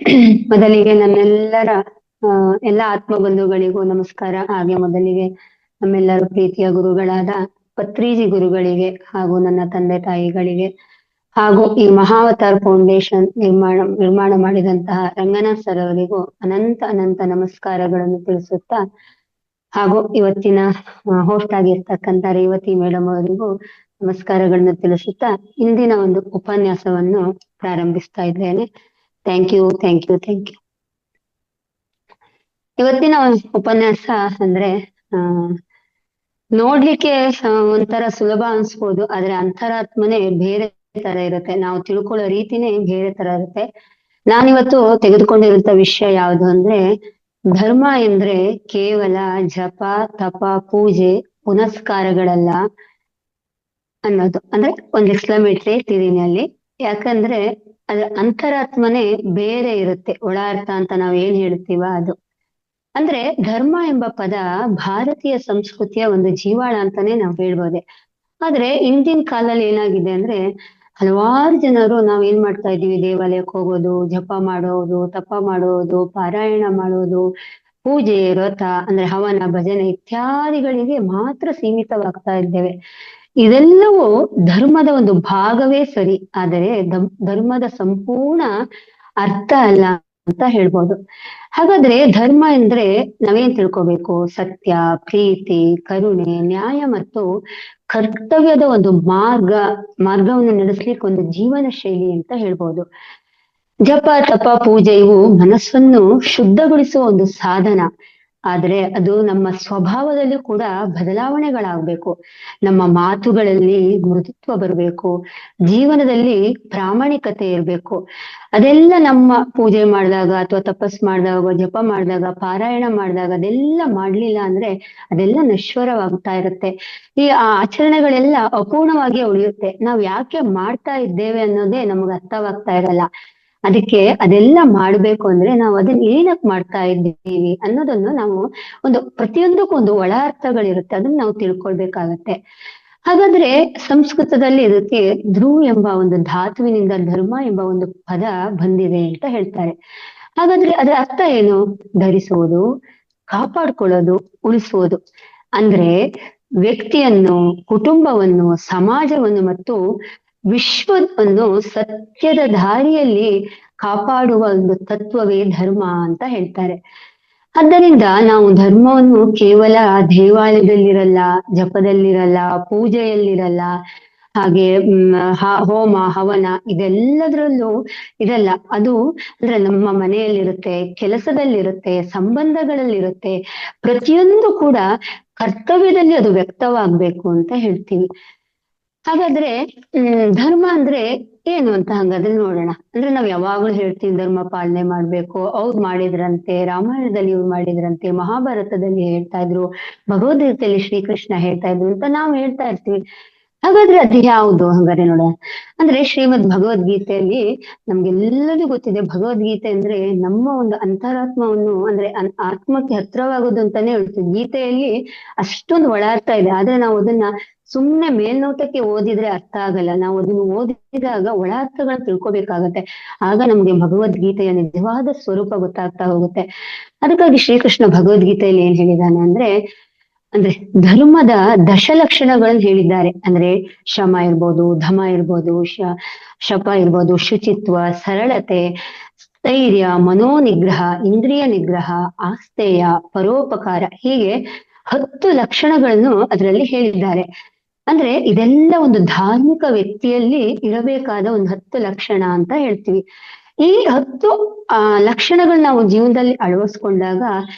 ಮೊದಲಿಗೆ ನನ್ನೆಲ್ಲರ ಎಲ್ಲ ಆತ್ಮ ಬಂಧುಗಳಿಗೂ ನಮಸ್ಕಾರ. ಹಾಗೆ ಮೊದಲಿಗೆ ನಮ್ಮೆಲ್ಲರ ಪ್ರೀತಿಯ ಗುರುಗಳಾದ ಪತ್ರಿಜಿ ಗುರುಗಳಿಗೆ ಹಾಗೂ ನನ್ನ ತಂದೆ ತಾಯಿಗಳಿಗೆ ಹಾಗೂ ಈ ಮಹಾವತಾರ್ ಫೌಂಡೇಶನ್ ನಿರ್ಮಾಣ ಮಾಡಿದಂತಹ ರಂಗನಾಥ್ ಸರ್ ಅವರಿಗೂ ಅನಂತ ಅನಂತ ನಮಸ್ಕಾರಗಳನ್ನು ತಿಳಿಸುತ್ತಾ, ಹಾಗೂ ಇವತ್ತಿನ ಹೋಸ್ಟ್ ಆಗಿರ್ತಕ್ಕಂಥ ರೇವತಿ ಮೇಡಮ್ ಅವರಿಗೂ ನಮಸ್ಕಾರಗಳನ್ನು ತಿಳಿಸುತ್ತಾ ಇಂದಿನ ಒಂದು ಉಪನ್ಯಾಸವನ್ನು ಪ್ರಾರಂಭಿಸ್ತಾ ಇದ್ದೇನೆ. Thank you. ಇವತ್ತಿನ ಉಪನ್ಯಾಸ ಅಂದ್ರೆ ನೋಡ್ಲಿಕ್ಕೆ ಒಂಥರ ಸುಲಭ ಅನ್ಸ್ಬೋದು, ಆದ್ರೆ ಅಂತರಾತ್ಮನೆ ಬೇರೆ ತರ ಇರುತ್ತೆ. ನಾವು ತಿಳ್ಕೊಳ್ಳೋ ರೀತಿನೇ ಬೇರೆ ತರ ಇರುತ್ತೆ. ನಾನಿವತ್ತು ತೆಗೆದುಕೊಂಡಿರುವಂತ ವಿಷಯ ಯಾವುದು ಅಂದ್ರೆ, ಧರ್ಮ ಎಂದ್ರೆ ಕೇವಲ ಜಪ ತಪ ಪೂಜೆ ಪುನಸ್ಕಾರಗಳಲ್ಲ ಅನ್ನೋದು. ಅಂದ್ರೆ ಒಂದು ಎಕ್ಸ್ಕ್ಲಮೇಟರಿ ಇಟ್ಟಿದೀನಿ ಅಲ್ಲಿ, ಯಾಕಂದ್ರೆ ಅದ್ರ ಅಂತರಾತ್ಮನೆ ಬೇರೆ ಇರುತ್ತೆ. ಒಳ ಅರ್ಥ ಅಂತ ನಾವ್ ಏನ್ ಹೇಳ್ತೀವ ಅದು. ಅಂದ್ರೆ ಧರ್ಮ ಎಂಬ ಪದ ಭಾರತೀಯ ಸಂಸ್ಕೃತಿಯ ಒಂದು ಜೀವಾಳ ಅಂತಾನೆ ನಾವ್ ಹೇಳ್ಬೋದೆ. ಆದ್ರೆ ಇಂದಿನ ಕಾಲದಲ್ಲಿ ಏನಾಗಿದೆ ಅಂದ್ರೆ, ಹಲವಾರು ಜನರು ನಾವ್ ಏನ್ ಮಾಡ್ತಾ ಇದೀವಿ, ದೇವಾಲಯಕ್ಕೆ ಹೋಗೋದು, ಜಪ ಮಾಡೋದು, ತಪ ಮಾಡೋದು, ಪಾರಾಯಣ ಮಾಡೋದು, ಪೂಜೆ ವ್ರತ ಅಂದ್ರೆ ಹವನ ಭಜನೆ ಇತ್ಯಾದಿಗಳಿಗೆ ಮಾತ್ರ ಸೀಮಿತವಾಗ್ತಾ ಇದ್ದೇವೆ. ಇದೆಲ್ಲವೂ ಧರ್ಮದ ಒಂದು ಭಾಗವೇ ಸರಿ, ಆದರೆ ಧರ್ಮದ ಸಂಪೂರ್ಣ ಅರ್ಥ ಅಲ್ಲ ಅಂತ ಹೇಳ್ಬೋದು. ಹಾಗಾದ್ರೆ ಧರ್ಮ ಅಂದ್ರೆ ನಾವೇನ್ ತಿಳ್ಕೊಬೇಕು? ಸತ್ಯ, ಪ್ರೀತಿ, ಕರುಣೆ, ನ್ಯಾಯ ಮತ್ತು ಕರ್ತವ್ಯದ ಒಂದು ಮಾರ್ಗವನ್ನು ನಡೆಸ್ಲಿಕ್ಕೆ ಒಂದು ಜೀವನ ಶೈಲಿ ಅಂತ ಹೇಳ್ಬೋದು. ಜಪ ತಪ ಪೂಜೆ ಇವು ಮನಸ್ಸನ್ನು ಶುದ್ಧಗೊಳಿಸುವ ಒಂದು ಸಾಧನ, ಆದ್ರೆ ಅದು ನಮ್ಮ ಸ್ವಭಾವದಲ್ಲೂ ಕೂಡ ಬದಲಾವಣೆಗಳಾಗ್ಬೇಕು. ನಮ್ಮ ಮಾತುಗಳಲ್ಲಿ ಮೃದುತ್ವ ಬರಬೇಕು, ಜೀವನದಲ್ಲಿ ಪ್ರಾಮಾಣಿಕತೆ ಇರಬೇಕು. ಅದೆಲ್ಲ ನಮ್ಮ ಪೂಜೆ ಮಾಡಿದಾಗ ಅಥವಾ ತಪಸ್ ಮಾಡಿದಾಗ, ಜಪ ಮಾಡಿದಾಗ, ಪಾರಾಯಣ ಮಾಡಿದಾಗ ಅದೆಲ್ಲ ಮಾಡ್ಲಿಲ್ಲ ಅಂದ್ರೆ ಅದೆಲ್ಲ ನಶ್ವರವಾಗ್ತಾ ಇರುತ್ತೆ. ಈ ಆಚರಣೆಗಳೆಲ್ಲ ಅಪೂರ್ಣವಾಗಿ ಉಳಿಯುತ್ತೆ. ನಾವ್ ಯಾಕೆ ಮಾಡ್ತಾ ಇದ್ದೇವೆ ಅನ್ನೋದೇ ನಮ್ಗೆ ಅರ್ಥವಾಗ್ತಾ ಇರಲ್ಲ. ಅದಕ್ಕೆ ಅದೆಲ್ಲ ಮಾಡ್ಬೇಕು ಅಂದ್ರೆ ನಾವು ಅದನ್ನ ಏನಕ್ ಮಾಡ್ತಾ ಇದ್ದೀವಿ ಅನ್ನೋದನ್ನು ನಾವು ಪ್ರತಿಯೊಂದಕ್ಕೂ ಒಂದು ಒಳ ಅರ್ಥಗಳಿರುತ್ತೆ, ಅದನ್ನ ನಾವು ತಿಳ್ಕೊಳ್ಬೇಕಾಗತ್ತೆ. ಹಾಗಾದ್ರೆ ಸಂಸ್ಕೃತದಲ್ಲಿ ಇದಕ್ಕೆ ಧ್ರುವ್ ಎಂಬ ಒಂದು ಧಾತುವಿನಿಂದ ಧರ್ಮ ಎಂಬ ಒಂದು ಪದ ಬಂದಿದೆ ಅಂತ ಹೇಳ್ತಾರೆ. ಹಾಗಾದ್ರೆ ಅದರ ಅರ್ಥ ಏನು? ಧರಿಸುವುದು, ಕಾಪಾಡ್ಕೊಳ್ಳೋದು, ಉಳಿಸುವುದು. ಅಂದ್ರೆ ವ್ಯಕ್ತಿಯನ್ನು, ಕುಟುಂಬವನ್ನು, ಸಮಾಜವನ್ನು ಮತ್ತು ವಿಶ್ವವನ್ನು ಸತ್ಯದ ದಾರಿಯಲ್ಲಿ ಕಾಪಾಡುವ ಒಂದು ತತ್ವವೇ ಧರ್ಮ ಅಂತ ಹೇಳ್ತಾರೆ. ಆದ್ದರಿಂದ ನಾವು ಧರ್ಮವನ್ನು ಕೇವಲ ದೇವಾಲಯದಲ್ಲಿರಲ್ಲ, ಜಪದಲ್ಲಿರಲ್ಲ, ಪೂಜೆಯಲ್ಲಿರಲ್ಲ, ಹಾಗೆ ಹೋಮ ಹವನ ಇದೆಲ್ಲದರಲ್ಲೂ ಇರಲ್ಲ. ಅದು ಅಂದ್ರೆ ನಮ್ಮ ಮನೆಯಲ್ಲಿರುತ್ತೆ, ಕೆಲಸದಲ್ಲಿರುತ್ತೆ, ಸಂಬಂಧಗಳಲ್ಲಿರುತ್ತೆ. ಪ್ರತಿಯೊಂದು ಕೂಡ ಕರ್ತವ್ಯದಲ್ಲಿ ಅದು ವ್ಯಕ್ತವಾಗ್ಬೇಕು ಅಂತ ಹೇಳ್ತೀವಿ. ಹಾಗಾದ್ರೆ ಧರ್ಮ ಅಂದ್ರೆ ಏನು ಅಂತ ಹಾಗಾದ್ರೆ ನೋಡೋಣ. ಅಂದ್ರೆ ನಾವ್ ಯಾವಾಗ್ಲೂ ಹೇಳ್ತೀವಿ ಧರ್ಮ ಪಾಲನೆ ಮಾಡ್ಬೇಕು, ಅವ್ರು ಮಾಡಿದ್ರಂತೆ, ರಾಮಾಯಣದಲ್ಲಿ ಇವ್ರು ಮಾಡಿದ್ರಂತೆ, ಮಹಾಭಾರತದಲ್ಲಿ ಹೇಳ್ತಾ ಇದ್ರು, ಭಗವದ್ಗೀತೆಯಲ್ಲಿ ಶ್ರೀಕೃಷ್ಣ ಹೇಳ್ತಾ ಇದ್ರು ಅಂತ ನಾವು ಹೇಳ್ತಾ ಇರ್ತೀವಿ. ಹಾಗಾದ್ರೆ ಅದು ಯಾವುದು ಹಂಗಾರೆ ನೋಡೋಣ. ಅಂದ್ರೆ ಶ್ರೀಮದ್ ಭಗವದ್ಗೀತೆಯಲ್ಲಿ ನಮ್ಗೆಲ್ಲರಿಗೂ ಗೊತ್ತಿದೆ, ಭಗವದ್ಗೀತೆ ಅಂದ್ರೆ ನಮ್ಮ ಒಂದು ಅಂತರಾತ್ಮವನ್ನು ಅಂದ್ರೆ ಆತ್ಮಕ್ಕೆ ಹತ್ರವಾಗೋದು ಅಂತಾನೆ ಹೇಳ್ತೀವಿ. ಗೀತೆಯಲ್ಲಿ ಅಷ್ಟೊಂದು ಒಳಾರ್ಥ ಇದೆ, ಆದ್ರೆ ನಾವು ಅದನ್ನ ಸುಮ್ನೆ ಮೇಲ್ನೋಟಕ್ಕೆ ಓದಿದ್ರೆ ಅರ್ಥ ಆಗಲ್ಲ. ನಾವು ಅದನ್ನು ಓದಿದಾಗ ಒಳಾರ್ಥಗಳನ್ನ ತಿಳ್ಕೊಬೇಕಾಗತ್ತೆ. ಆಗ ನಮ್ಗೆ ಭಗವದ್ಗೀತೆಯ ನಿಜವಾದ ಸ್ವರೂಪ ಗೊತ್ತಾಗ್ತಾ ಹೋಗುತ್ತೆ. ಅದಕ್ಕಾಗಿ ಶ್ರೀಕೃಷ್ಣ ಭಗವದ್ಗೀತೆಯಲ್ಲಿ ಏನ್ ಹೇಳಿದಾನೆ ಅಂದ್ರೆ ಧರ್ಮದ ದಶಲಕ್ಷಣಗಳನ್ನು ಹೇಳಿದ್ದಾರೆ. ಅಂದ್ರೆ ಶಮ ಇರ್ಬೋದು, ಧಮ ಇರ್ಬೋದು, ಶಪ ಇರ್ಬೋದು, ಶುಚಿತ್ವ, ಸರಳತೆ, ಸ್ಥೈರ್ಯ, ಮನೋನಿಗ್ರಹ, ಇಂದ್ರಿಯ ನಿಗ್ರಹ, ಆಸ್ತೇಯ, ಪರೋಪಕಾರ, ಹೀಗೆ 10 ಲಕ್ಷಣಗಳನ್ನು ಅದರಲ್ಲಿ ಹೇಳಿದ್ದಾರೆ. ಅಂದ್ರೆ ಇದೆಲ್ಲ ಒಂದು ಧಾರ್ಮಿಕ ವ್ಯಕ್ತಿಯಲ್ಲಿ ಇರಬೇಕಾದ ಒಂದು 10 ಲಕ್ಷಣ ಅಂತ ಹೇಳ್ತೀವಿ. ಈ 10 ಲಕ್ಷಣಗಳನ್ನ ನಾವು ಜೀವನದಲ್ಲಿ ಅಳವಡಿಸ್ಕೊಂಡಾಗ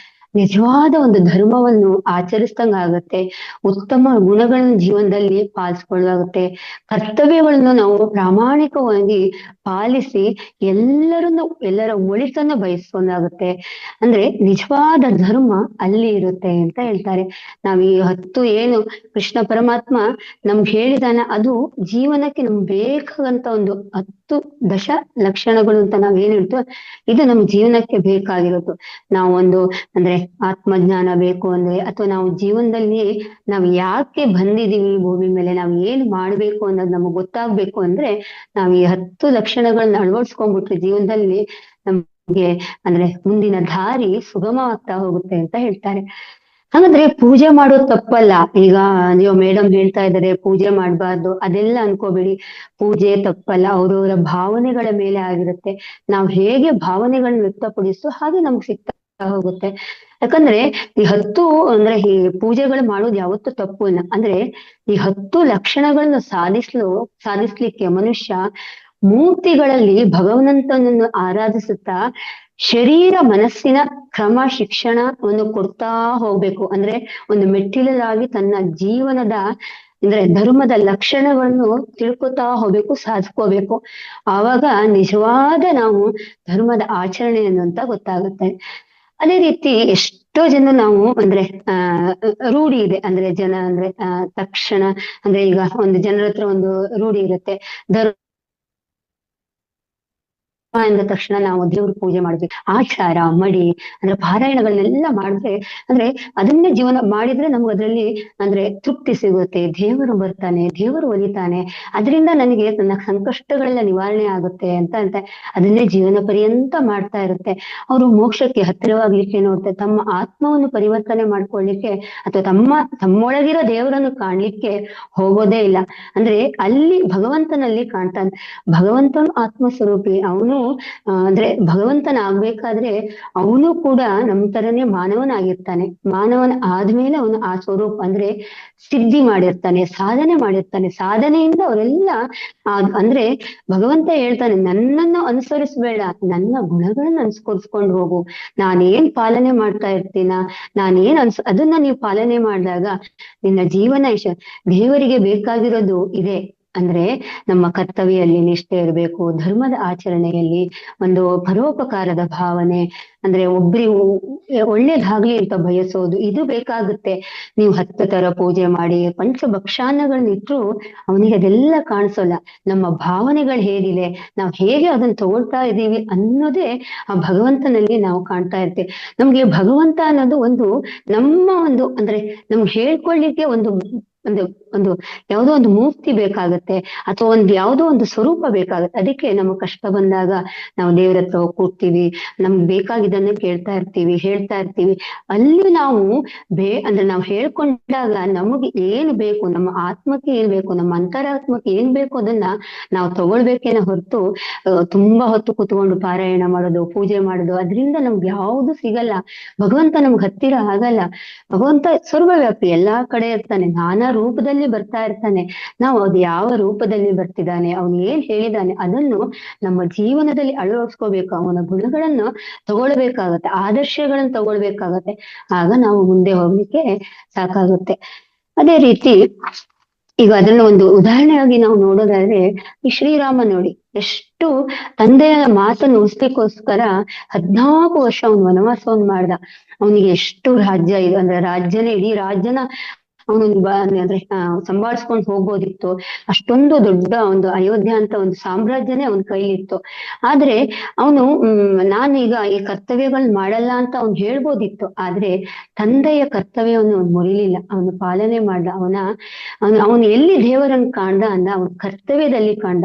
ನಿಜವಾದ ಒಂದು ಧರ್ಮವನ್ನು ಆಚರಿಸ್ದಂಗಾಗತ್ತೆ. ಉತ್ತಮ ಗುಣಗಳನ್ನು ಜೀವನದಲ್ಲಿ ಪಾಲಿಸ್ಕೊಳ್ಳಾಗುತ್ತೆ. ಕರ್ತವ್ಯಗಳನ್ನು ನಾವು ಪ್ರಾಮಾಣಿಕವಾಗಿ ಪಾಲಿಸಿ ಎಲ್ಲರ ಒಳಿತನ್ನು ಬಯಸ್ಕೊಂಡಾಗುತ್ತೆ. ಅಂದ್ರೆ ನಿಜವಾದ ಧರ್ಮ ಅಲ್ಲಿ ಇರುತ್ತೆ ಅಂತ ಹೇಳ್ತಾರೆ. ನಾವ್ ಈ 10 ಏನು ಕೃಷ್ಣ ಪರಮಾತ್ಮ ನಮ್ಗೆ ಹೇಳಿದಾನ, ಅದು ಜೀವನಕ್ಕೆ ನಮ್ಗೆ ಬೇಕಾದಂತ ಒಂದು 10 ದಶ ಲಕ್ಷಣಗಳು ಅಂತ ನಾವ್ ಏನ್ ಹೇಳ್ತೀವೋ ಇದು ನಮ್ ಜೀವನಕ್ಕೆ ಬೇಕಾಗಿರೋದು. ನಾವೊಂದು ಅಂದ್ರೆ ಆತ್ಮಜ್ಞಾನ ಬೇಕು ಅಂದ್ರೆ, ಅಥವಾ ನಾವು ಜೀವನದಲ್ಲಿ ನಾವ್ ಯಾಕೆ ಬಂದಿದೀವಿ ಭೂಮಿ ಮೇಲೆ, ನಾವ್ ಏನ್ ಮಾಡ್ಬೇಕು ಅನ್ನೋದು ನಮಗ್ ಗೊತ್ತಾಗ್ಬೇಕು ಅಂದ್ರೆ ನಾವ್ ಈ 10 ಲಕ್ಷಣಗಳನ್ನ ಅಳವಡಿಸ್ಕೊಂಡ್ಬಿಟ್ರೆ ಜೀವನದಲ್ಲಿ ನಮ್ ನಮ್ಗೆ ಅಂದ್ರೆ ಮುಂದಿನ ದಾರಿ ಸುಗಮವಾಗ್ತಾ ಹೋಗುತ್ತೆ ಅಂತ ಹೇಳ್ತಾರೆ. ಹಾಗಾದ್ರೆ ಪೂಜೆ ಮಾಡೋದು ತಪ್ಪಲ್ಲ. ಈಗ ನೀವು ಮೇಡಮ್ ಹೇಳ್ತಾ ಇದ್ದಾರೆ ಪೂಜೆ ಮಾಡ್ಬಾರ್ದು, ಅದೆಲ್ಲ ಅನ್ಕೋಬೇಡಿ. ಪೂಜೆ ತಪ್ಪಲ್ಲ, ಅವ್ರವರ ಭಾವನೆಗಳ ಮೇಲೆ ಆಗಿರುತ್ತೆ. ನಾವ್ ಹೇಗೆ ಭಾವನೆಗಳನ್ನ ವ್ಯಕ್ತಪಡಿಸೋ ಹಾಗೆ ನಮ್ಗೆ ಸಿಗ್ತಾ ಹೋಗುತ್ತೆ. ಯಾಕಂದ್ರೆ ಈ 10 ಅಂದ್ರೆ ಈ ಪೂಜೆಗಳು ಮಾಡೋದು ಯಾವತ್ತೂ ತಪ್ಪು ಇಲ್ಲ. ಅಂದ್ರೆ ಈ 10 ಲಕ್ಷಣಗಳನ್ನ ಸಾಧಿಸ್ಲಿಕ್ಕೆ ಮನುಷ್ಯ ಮೂರ್ತಿಗಳಲ್ಲಿ ಭಗವಂತನನ್ನು ಆರಾಧಿಸುತ್ತಾ ಶರೀರ ಮನಸ್ಸಿನ ಕ್ರಮ ಶಿಕ್ಷಣವನ್ನು ಕೊಡ್ತಾ ಹೋಗ್ಬೇಕು. ಅಂದ್ರೆ ಒಂದು ಮೆಟ್ಟಿಲಾಗಿ ತನ್ನ ಜೀವನದ ಅಂದ್ರೆ ಧರ್ಮದ ಲಕ್ಷಣಗಳನ್ನು ತಿಳ್ಕೊತಾ ಹೋಗ್ಬೇಕು, ಸಾಧಿಸ್ಕೋಬೇಕು. ಆವಾಗ ನಿಜವಾದ ನಾವು ಧರ್ಮದ ಆಚರಣೆಯನ್ನು ಅಂತ ಗೊತ್ತಾಗುತ್ತೆ. ಅದೇ ರೀತಿ ಎಷ್ಟೋ ಜನ ನಾವು ಅಂದ್ರೆ ರೂಢಿ ಇದೆ. ಅಂದ್ರೆ ಜನ ಅಂದ್ರೆ ತಕ್ಷಣ ಅಂದ್ರೆ ಈಗ ಒಂದು ಜನರ ಹತ್ರ ಒಂದು ರೂಢಿ ಇರುತ್ತೆ, ಅಂದ ತಕ್ಷಣ ನಾವು ದೇವ್ರ ಪೂಜೆ ಮಾಡ್ಬೇಕು, ಆಚಾರ ಮಡಿ ಅಂದ್ರೆ ಪಾರಾಯಣಗಳನ್ನೆಲ್ಲ ಮಾಡಿದ್ರೆ ಅಂದ್ರೆ ಅದನ್ನೇ ಜೀವನ ಮಾಡಿದ್ರೆ ನಮ್ಗೆ ಅದ್ರಲ್ಲಿ ಅಂದ್ರೆ ತೃಪ್ತಿ ಸಿಗುತ್ತೆ, ದೇವರು ಬರ್ತಾನೆ, ದೇವರು ಒಲಿತಾನೆ, ಅದರಿಂದ ನನಗೆ ನನ್ನ ಸಂಕಷ್ಟಗಳೆಲ್ಲ ನಿವಾರಣೆ ಆಗುತ್ತೆ ಅಂತ ಅದನ್ನೇ ಜೀವನ ಪರ್ಯಂತ ಮಾಡ್ತಾ ಇರುತ್ತೆ. ಅವರು ಮೋಕ್ಷಕ್ಕೆ ಹತ್ತಿರವಾಗ್ಲಿಕ್ಕೆ ನೋಡ್ತಾರೆ, ತಮ್ಮ ಆತ್ಮವನ್ನು ಪರಿವರ್ತನೆ ಮಾಡ್ಕೊಳ್ಳಿಕ್ಕೆ ಅಥವಾ ತಮ್ಮೊಳಗಿರೋ ದೇವರನ್ನು ಕಾಣ್ಲಿಕ್ಕೆ ಹೋಗೋದೇ ಇಲ್ಲ. ಅಂದ್ರೆ ಅಲ್ಲಿ ಭಗವಂತನಲ್ಲಿ ಕಾಣ್ತಾನೆ. ಭಗವಂತನು ಆತ್ಮಸ್ವರೂಪಿ, ಅವನು ಅಂದ್ರೆ ಭಗವಂತನ ಆಗ್ಬೇಕಾದ್ರೆ ಅವನು ಕೂಡ ನಮ್ ತರನೇ ಮಾನವನಾಗಿರ್ತಾನೆ. ಮಾನವನ ಆದ್ಮೇಲೆ ಅವನು ಆ ಸ್ವರೂಪ ಅಂದ್ರೆ ಸಿದ್ಧಿ ಮಾಡಿರ್ತಾನೆ, ಸಾಧನೆ ಮಾಡಿರ್ತಾನೆ. ಸಾಧನೆಯಿಂದ ಅವರೆಲ್ಲ ಅಂದ್ರೆ ಭಗವಂತ ಹೇಳ್ತಾನೆ, ನನ್ನನ್ನು ಅನುಸರಿಸಬೇಡ, ನನ್ನ ಗುಣಗಳನ್ನ ಅನುಸರಿಸ್ಕೊಂಡು ಹೋಗು. ನಾನೇನ್ ಪಾಲನೆ ಮಾಡ್ತಾ ಇರ್ತೀನ, ಅದನ್ನ ನೀವು ಪಾಲನೆ ಮಾಡಿದಾಗ ನಿನ್ನ ಜೀವನ ದೇವರಿಗೆ ಬೇಕಾಗಿರೋದು ಇದೆ. ಅಂದ್ರೆ ನಮ್ಮ ಕರ್ತವ್ಯದಲ್ಲಿ ನಿಷ್ಠೆ ಇರಬೇಕು, ಧರ್ಮದ ಆಚರಣೆಯಲ್ಲಿ ಒಂದು ಪರೋಪಕಾರದ ಭಾವನೆ, ಅಂದ್ರೆ ಒಬ್ರಿಗೂ ಒಳ್ಳೇದಾಗ್ಲಿ ಅಂತ ಬಯಸೋದು, ಇದು ಬೇಕಾಗುತ್ತೆ. ನೀವು 10 ತರ ಪೂಜೆ ಮಾಡಿ ಪಂಚಭಕ್ಷಾನ್ನಗಳನ್ನ ಇಟ್ರು ಅವನಿಗೆ ಅದೆಲ್ಲ ಕಾಣಿಸೋಲ್ಲ. ನಮ್ಮ ಭಾವನೆಗಳು ಹೇಗಿದೆ, ನಾವ್ ಹೇಗೆ ಅದನ್ನ ತಗೊಳ್ತಾ ಇದೀವಿ ಅನ್ನೋದೇ ಆ ಭಗವಂತನಲ್ಲಿ ನಾವು ಕಾಣ್ತಾ ಇರ್ತೇವೆ. ನಮ್ಗೆ ಭಗವಂತ ಅನ್ನೋದು ನಮ್ಮ ಅಂದ್ರೆ ನಮ್ಗೆ ಹೇಳ್ಕೊಳ್ಳಿಕ್ಕೆ ಒಂದು ಒಂದು ಒಂದು ಯಾವುದೋ ಒಂದು ಮೂರ್ತಿ ಬೇಕಾಗತ್ತೆ, ಅಥವಾ ಯಾವುದೋ ಒಂದು ಸ್ವರೂಪ ಬೇಕಾಗತ್ತೆ. ಅದಕ್ಕೆ ನಮಗೆ ಕಷ್ಟ ಬಂದಾಗ ನಾವು ದೇವ್ರ ಹತ್ರ ಕೂಡ್ತೀವಿ, ನಮ್ಗೆ ಬೇಕಾಗಿದ್ದನ್ನು ಕೇಳ್ತಾ ಇರ್ತೀವಿ, ಹೇಳ್ತಾ ಇರ್ತೀವಿ. ಅಲ್ಲಿ ನಾವು ಅಂದ್ರೆ ನಾವು ಹೇಳ್ಕೊಂಡಾಗ ನಮಗೆ ಏನ್ ಬೇಕು, ನಮ್ಮ ಆತ್ಮಕ್ಕೆ ಏನ್ ಬೇಕು, ನಮ್ಮ ಅಂತರಾತ್ಮಕ್ಕೆ ಏನ್ ಬೇಕು ಅದನ್ನ ನಾವು ತಗೊಳ್ಬೇಕೇನೋ ಹೊರತು ತುಂಬಾ ಹೊತ್ತು ಕುತ್ಕೊಂಡು ಪಾರಾಯಣ ಮಾಡೋದು, ಪೂಜೆ ಮಾಡೋದು, ಅದರಿಂದ ನಮ್ಗೆ ಯಾವುದು ಸಿಗಲ್ಲ. ಭಗವಂತ ನಮ್ಗೆ ಹತ್ತಿರ ಆಗಲ್ಲ. ಭಗವಂತ ಸರ್ವವ್ಯಾಪಿ, ಎಲ್ಲಾ ಕಡೆ ಇರ್ತಾನೆ, ನಾನಾ ರೂಪದಲ್ಲಿ ಬರ್ತಾ ಇರ್ತಾನೆ. ನಾವು ಅದು ಯಾವ ರೂಪದಲ್ಲಿ ಬರ್ತಿದ್ದಾನೆ, ಅವನು ಏನ್ ಹೇಳಿದಾನೆ ಅದನ್ನು ನಮ್ಮ ಜೀವನದಲ್ಲಿ ಅಳವಡಿಸ್ಕೋಬೇಕು. ಅವನ ಗುಣಗಳನ್ನು ತಗೊಳ್ಬೇಕಾಗತ್ತೆ, ಆದರ್ಶಗಳನ್ನು ತಗೊಳ್ಬೇಕಾಗತ್ತೆ. ಆಗ ನಾವು ಮುಂದೆ ಹೋಗ್ಲಿಕ್ಕೆ ಸಾಕಾಗುತ್ತೆ. ಅದೇ ರೀತಿ ಈಗ ಅದನ್ನ ಒಂದು ಉದಾಹರಣೆಯಾಗಿ ನಾವು ನೋಡೋದಾದ್ರೆ ಈ ಶ್ರೀರಾಮ ನೋಡಿ, ಎಷ್ಟು ತಂದೆಯ ಮಾತನ್ನು ಉಳಿಸ್ಲಿಕ್ಕೋಸ್ಕರ 14 ವರ್ಷ ಅವನು ವನವಾಸವನ್ನು ಮಾಡ್ದ. ಅವನಿಗೆ ಎಷ್ಟು ರಾಜ್ಯ ಇದೆ ಅಂದ್ರೆ ರಾಜ್ಯನೇ, ಇಡೀ ರಾಜ್ಯನ ಅವನು ಅಂದ್ರೆ ಸಂಭಾಳಿಸ್ಕೊಂಡು ಹೋಗ್ಬೋದಿತ್ತು. ಅಷ್ಟೊಂದು ದೊಡ್ಡ ಒಂದು ಅಯೋಧ್ಯ ಅಂತ ಒಂದು ಸಾಮ್ರಾಜ್ಯನೇ ಅವನ ಕೈಲಿತ್ತು. ಆದ್ರೆ ಅವನು ನಾನೀಗ ಈ ಕರ್ತವ್ಯಗಳನ್ನ ಮಾಡಲ್ಲ ಅಂತ ಅವ್ನು ಹೇಳ್ಬೋದಿತ್ತು. ಆದ್ರೆ ತಂದೆಯ ಕರ್ತವ್ಯವನ್ನು ಅವನು ಮುರಿಲಿಲ್ಲ, ಅವನು ಪಾಲನೆ ಮಾಡ್ದ. ಅವನು ಎಲ್ಲಿ ದೇವರನ್ನು ಕಾಣ್ದ ಅಂದ, ಅವನ ಕರ್ತವ್ಯದಲ್ಲಿ ಕಾಣ್ದ,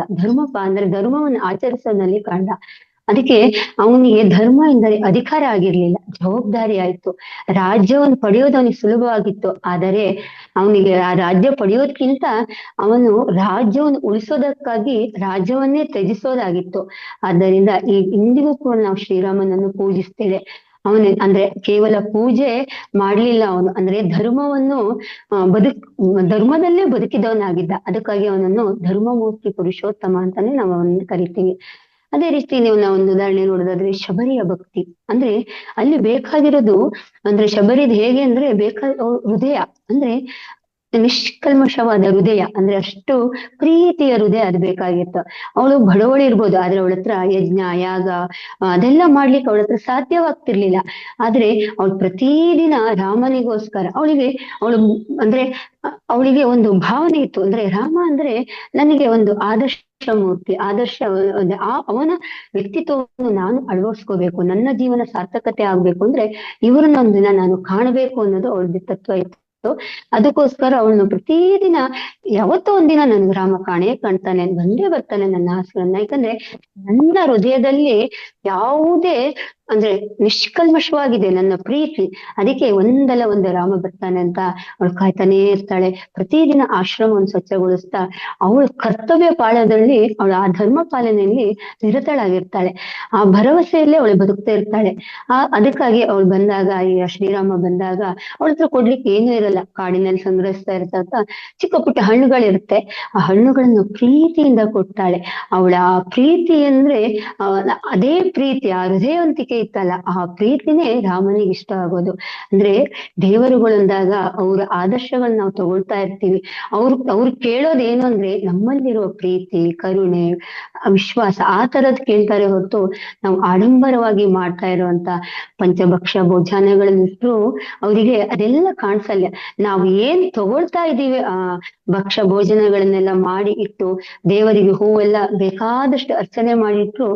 ಅಂದ್ರೆ ಧರ್ಮವನ್ನು ಆಚರಿಸೋದ್ರಲ್ಲಿ ಕಾಣ್ದ. ಅದಕ್ಕೆ ಅವನಿಗೆ ಧರ್ಮ ಎಂದರೆ ಅಧಿಕಾರ ಆಗಿರ್ಲಿಲ್ಲ, ಜವಾಬ್ದಾರಿ ಆಯ್ತು. ರಾಜ್ಯವನ್ನು ಪಡೆಯೋದು ಅವನಿಗೆ ಸುಲಭವಾಗಿತ್ತು, ಆದರೆ ಅವನಿಗೆ ಆ ರಾಜ್ಯ ಪಡೆಯೋದಕ್ಕಿಂತ ಅವನು ರಾಜ್ಯವನ್ನು ಉಳಿಸೋದಕ್ಕಾಗಿ ರಾಜ್ಯವನ್ನೇ ತ್ಯಜಿಸೋದಾಗಿತ್ತು. ಆದ್ದರಿಂದ ಈ ಇಂದಿಗೂ ಕೂಡ ನಾವು ಶ್ರೀರಾಮನನ್ನು ಪೂಜಿಸ್ತೇವೆ. ಅಂದ್ರೆ ಕೇವಲ ಪೂಜೆ ಮಾಡ್ಲಿಲ್ಲ ಅವನು, ಅಂದ್ರೆ ಧರ್ಮವನ್ನು ಧರ್ಮದಲ್ಲೇ ಬದುಕಿದವನಾಗಿದ್ದ. ಅದಕ್ಕಾಗಿ ಅವನನ್ನು ಧರ್ಮಮೂರ್ತಿ ಪುರುಷೋತ್ತಮ ಅಂತಾನೆ ನಾವು ಅವನನ್ನು ಕರಿತೀವಿ. ಅದೇ ರೀತಿ ನಾವು ಒಂದು ಉದಾಹರಣೆ ನೋಡೋದಾದ್ರೆ ಶಬರಿಯ ಭಕ್ತಿ. ಅಂದ್ರೆ ಅಲ್ಲಿ ಬೇಕಾಗಿರೋದು ಅಂದ್ರೆ ಶಬರಿದ್ ಹೇಗೆ ಅಂದ್ರೆ ಹೃದಯ, ಅಂದ್ರೆ ನಿಷ್ಕಲ್ಮಶವಾದ ಹೃದಯ, ಅಂದ್ರೆ ಅಷ್ಟು ಪ್ರೀತಿಯ ಹೃದಯ ಅದು ಬೇಕಾಗಿತ್ತು. ಅವಳು ಬಡವಳು ಇರ್ಬೋದು, ಆದ್ರೆ ಅವಳ ಹತ್ರ ಯಜ್ಞ ಯಾಗ ಅದೆಲ್ಲ ಮಾಡ್ಲಿಕ್ಕೆ ಅವಳ ಹತ್ರ ಸಾಧ್ಯವಾಗ್ತಿರ್ಲಿಲ್ಲ. ಆದ್ರೆ ಅವಳು ಪ್ರತಿದಿನ ರಾಮನಿಗೋಸ್ಕರ ಅಂದ್ರೆ ಅವಳಿಗೆ ಒಂದು ಭಾವನೆ ಇತ್ತು, ಅಂದ್ರೆ ರಾಮ ಅಂದ್ರೆ ನನಗೆ ಒಂದು ಆದರ್ಶ ಮೂರ್ತಿ, ಅವನ ವ್ಯಕ್ತಿತ್ವವನ್ನು ನಾನು ಅಳವಡಿಸ್ಕೋಬೇಕು, ನನ್ನ ಜೀವನ ಸಾರ್ಥಕತೆ ಆಗ್ಬೇಕು ಅಂದ್ರೆ ಇವರನ್ನೊಂದಿನ ನಾನು ಕಾಣಬೇಕು ಅನ್ನೋದು ಅವಳದ್ದು ತತ್ವ ಇತ್ತು. ಅದಕ್ಕೋಸ್ಕರ ಅವಳನ್ನು ಪ್ರತಿದಿನ ಯಾವತ್ತೋ ಒಂದಿನ ನನ್ಗೆ ರಾಮ ಕಾಣೇ ಕಾಣ್ತಾನೆ, ಬಂದೇ ಬರ್ತಾನೆ ನನ್ನ ಆಸೆಗಳನ್ನ. ಯಾಕಂದ್ರೆ ನನ್ನ ಹೃದಯದಲ್ಲಿ ಯಾವುದೇ ಅಂದ್ರೆ ನಿಷ್ಕಲ್ಮಶವಾಗಿದೆ ನನ್ನ ಪ್ರೀತಿ. ಅದಕ್ಕೆ ಒಂದಲ್ಲ ಒಂದು ರಾಮ ಬರ್ತಾನೆ ಅಂತ ಅವಳು ಕಾಯ್ತಾನೇ ಇರ್ತಾಳೆ. ಪ್ರತಿದಿನ ಆಶ್ರಮವನ್ನು ಸ್ವಚ್ಛಗೊಳಿಸ್ತಾ ಅವಳು ಕರ್ತವ್ಯ ಪಾಲದಲ್ಲಿ, ಅವಳು ಆ ಧರ್ಮ ಪಾಲನೆಯಲ್ಲಿ ನಿರತಳಾಗಿರ್ತಾಳೆ. ಆ ಭರವಸೆಯಲ್ಲೇ ಅವಳು ಬದುಕ್ತಾ ಇರ್ತಾಳೆ. ಅದಕ್ಕಾಗಿ ಅವಳು ಬಂದಾಗ, ಈ ಶ್ರೀರಾಮ ಬಂದಾಗ ಅವಳ ಹತ್ರ ಕೊಡ್ಲಿಕ್ಕೆ ಏನೂ ಇರಲ್ಲ. ಕಾಡಿನಲ್ಲಿ ಸಂಗ್ರಹಿಸ್ತಾ ಇರ್ತಕ್ಕ ಚಿಕ್ಕ ಪುಟ್ಟ ಹಣ್ಣುಗಳಿರುತ್ತೆ. ಆ ಹಣ್ಣುಗಳನ್ನು ಪ್ರೀತಿಯಿಂದ ಕೊಡ್ತಾಳೆ. ಅವಳ ಆ ಪ್ರೀತಿ ಅಂದ್ರೆ ಅದೇ ಪ್ರೀತಿ, ಆ ಹೃದಯವಂತಿಕೆ ಇತ್ತಲ್ಲ, ಆ ಪ್ರೀತಿನೇ ರಾಮನಿಗೆ ಇಷ್ಟ ಆಗೋದು. ಅಂದ್ರೆ ದೇವರುಗಳಂದಾಗ ಅವರ ಆದರ್ಶಗಳನ್ನ ನಾವು ತಗೊಳ್ತಾ ಇರ್ತೀವಿ. ಅವ್ರು ಕೇಳೋದೇನು ಅಂದ್ರೆ ನಮ್ಮಲ್ಲಿರುವ ಪ್ರೀತಿ, ಕರುಣೆ, ವಿಶ್ವಾಸ ಆ ತರದ್ ಕೇಳ್ತಾರೆ ಹೊರತು ನಾವು ಆಡಂಬರವಾಗಿ ಮಾಡ್ತಾ ಇರುವಂತ ಪಂಚಭಕ್ಷ ಭೋಜನಗಳನ್ನಿಟ್ರು ಅವರಿಗೆ ಅದೆಲ್ಲ ಕಾಣಿಸಲ್ಲ. ನಾವು ಏನ್ ತಗೊಳ್ತಾ ಇದೀವಿ ಆ ಭಕ್ಷ ಭೋಜನಗಳನ್ನೆಲ್ಲ ಮಾಡಿ ಇಟ್ಟು ದೇವರಿಗೆ ಹೂವೆಲ್ಲ ಬೇಕಾದಷ್ಟು ಅರ್ಚನೆ ಮಾಡಿಟ್ರು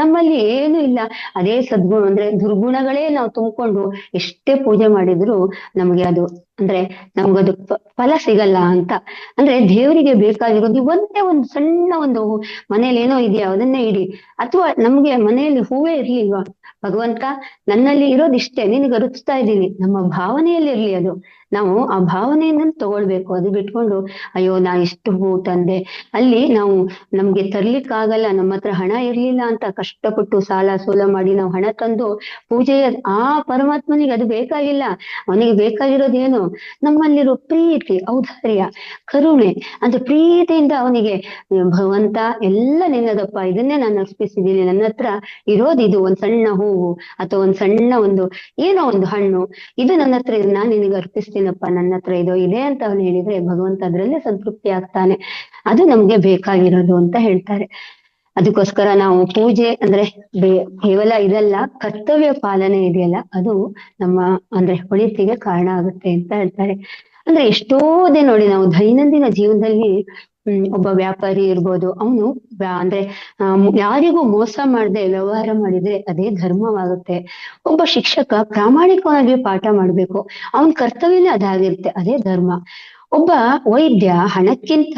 ನಮ್ಮಲ್ಲಿ ಏನು ಇಲ್ಲ. ಅದೇ ಸದ್ಗುಣ ಅಂದ್ರೆ ದುರ್ಗುಣಗಳೇ ನಾವು ತುಂಬಿಕೊಂಡು ಎಷ್ಟೇ ಪೂಜೆ ಮಾಡಿದ್ರು ನಮ್ಗೆ ಅದು ಅಂದ್ರೆ ನಮ್ಗದು ಫಲ ಸಿಗಲ್ಲ ಅಂತ. ಅಂದ್ರೆ ದೇವರಿಗೆ ಬೇಕಾಗಿರೋದು ಒಂದೇ ಒಂದು ಸಣ್ಣ ಒಂದು ಮನೇಲಿ ಏನೋ ಇದೆಯಾ ಅದನ್ನೇ ಇಡಿ, ಅಥವಾ ನಮ್ಗೆ ಮನೆಯಲ್ಲಿ ಹೂವೇ ಇರ್ಲಿಲ್ವಾ, ಭಗವಂತ ನನ್ನಲ್ಲಿ ಇರೋದಿಷ್ಟೇ ನಿನಗೆ ಅರುಚ್ತಾ ಇದ್ದೀನಿ, ನಮ್ಮ ಭಾವನೆಯಲ್ಲಿ ಇರ್ಲಿ ಅದು. ನಾವು ಆ ಭಾವನೆಯನ್ನ ತಗೊಳ್ಬೇಕು. ಅದು ಬಿಟ್ಕೊಂಡು ಅಯ್ಯೋ ನಾ ಇಷ್ಟು ಹೂ ತಂದೆ, ಅಲ್ಲಿ ನಾವು ನಮ್ಗೆ ತರ್ಲಿಕ್ಕಾಗಲ್ಲ, ನಮ್ಮ ಹತ್ರ ಹಣ ಇರ್ಲಿಲ್ಲ ಅಂತ ಕಷ್ಟಪಟ್ಟು ಸಾಲ ಸೋಲ ಮಾಡಿ ನಾವು ಹಣ ತಂದು ಪೂಜೆಯ ಆ ಪರಮಾತ್ಮನಿಗೆ ಅದು ಬೇಕಾಗಿಲ್ಲ. ಅವನಿಗೆ ಬೇಕಾಗಿರೋದೇನು, ನಮ್ಮಲ್ಲಿರೋ ಪ್ರೀತಿ, ಔದಾರ್ಯ, ಕರುಣೆ. ಅಂದ್ರೆ ಪ್ರೀತಿಯಿಂದ ಅವನಿಗೆ ಭಗವಂತ ಎಲ್ಲ ನಿನ್ನದಪ್ಪ, ಇದನ್ನೇ ನಾನು ಅರ್ಪಿಸಿದ್ದೀನಿ, ನನ್ನ ಹತ್ರ ಇರೋದಿದು ಒಂದ್ ಸಣ್ಣ ಹೂವು ಅಥವಾ ಒಂದ್ ಸಣ್ಣ ಒಂದು ಏನೋ ಒಂದು ಹಣ್ಣು, ಇದು ನನ್ನ ಹತ್ರ ಇದೆ, ನಾನು ನಿನಗೆ ಅರ್ಪಿಸ್ತೀನಪ್ಪ, ನನ್ನ ಹತ್ರ ಇದೋ ಇದೆ ಅಂತ ಅವನು ಹೇಳಿದ್ರೆ ಭಗವಂತ ಅದ್ರಲ್ಲೇ ಸಂತೃಪ್ತಿ ಆಗ್ತಾನೆ. ಅದು ನಮ್ಗೆ ಬೇಕಾಗಿರೋದು ಅಂತ ಹೇಳ್ತಾರೆ. ಅದಕ್ಕೋಸ್ಕರ ನಾವು ಪೂಜೆ ಅಂದ್ರೆ ಕೇವಲ ಇದಲ್ಲ, ಕರ್ತವ್ಯ ಪಾಲನೆ ಇದೆಯಲ್ಲ ಅದು ನಮ್ಮ ಅಂದ್ರೆ ಒಳಿತಿಗೆ ಕಾರಣ ಆಗುತ್ತೆ ಅಂತ ಹೇಳ್ತಾರೆ. ಅಂದ್ರೆ ಎಷ್ಟೋದೇ ನೋಡಿ, ನಾವು ದೈನಂದಿನ ಜೀವನದಲ್ಲಿ ಒಬ್ಬ ವ್ಯಾಪಾರಿ ಇರ್ಬೋದು, ಅವನು ಅಂದ್ರೆ ಯಾರಿಗೂ ಮೋಸ ಮಾಡದೆ ವ್ಯವಹಾರ ಮಾಡಿದ್ರೆ ಅದೇ ಧರ್ಮವಾಗುತ್ತೆ. ಒಬ್ಬ ಶಿಕ್ಷಕ ಪ್ರಾಮಾಣಿಕವಾಗಿ ಪಾಠ ಮಾಡ್ಬೇಕು, ಅವನ ಕರ್ತವ್ಯನೇ ಅದಾಗಿರುತ್ತೆ, ಅದೇ ಧರ್ಮ. ಒಬ್ಬ ವೈದ್ಯ ಹಣಕ್ಕಿಂತ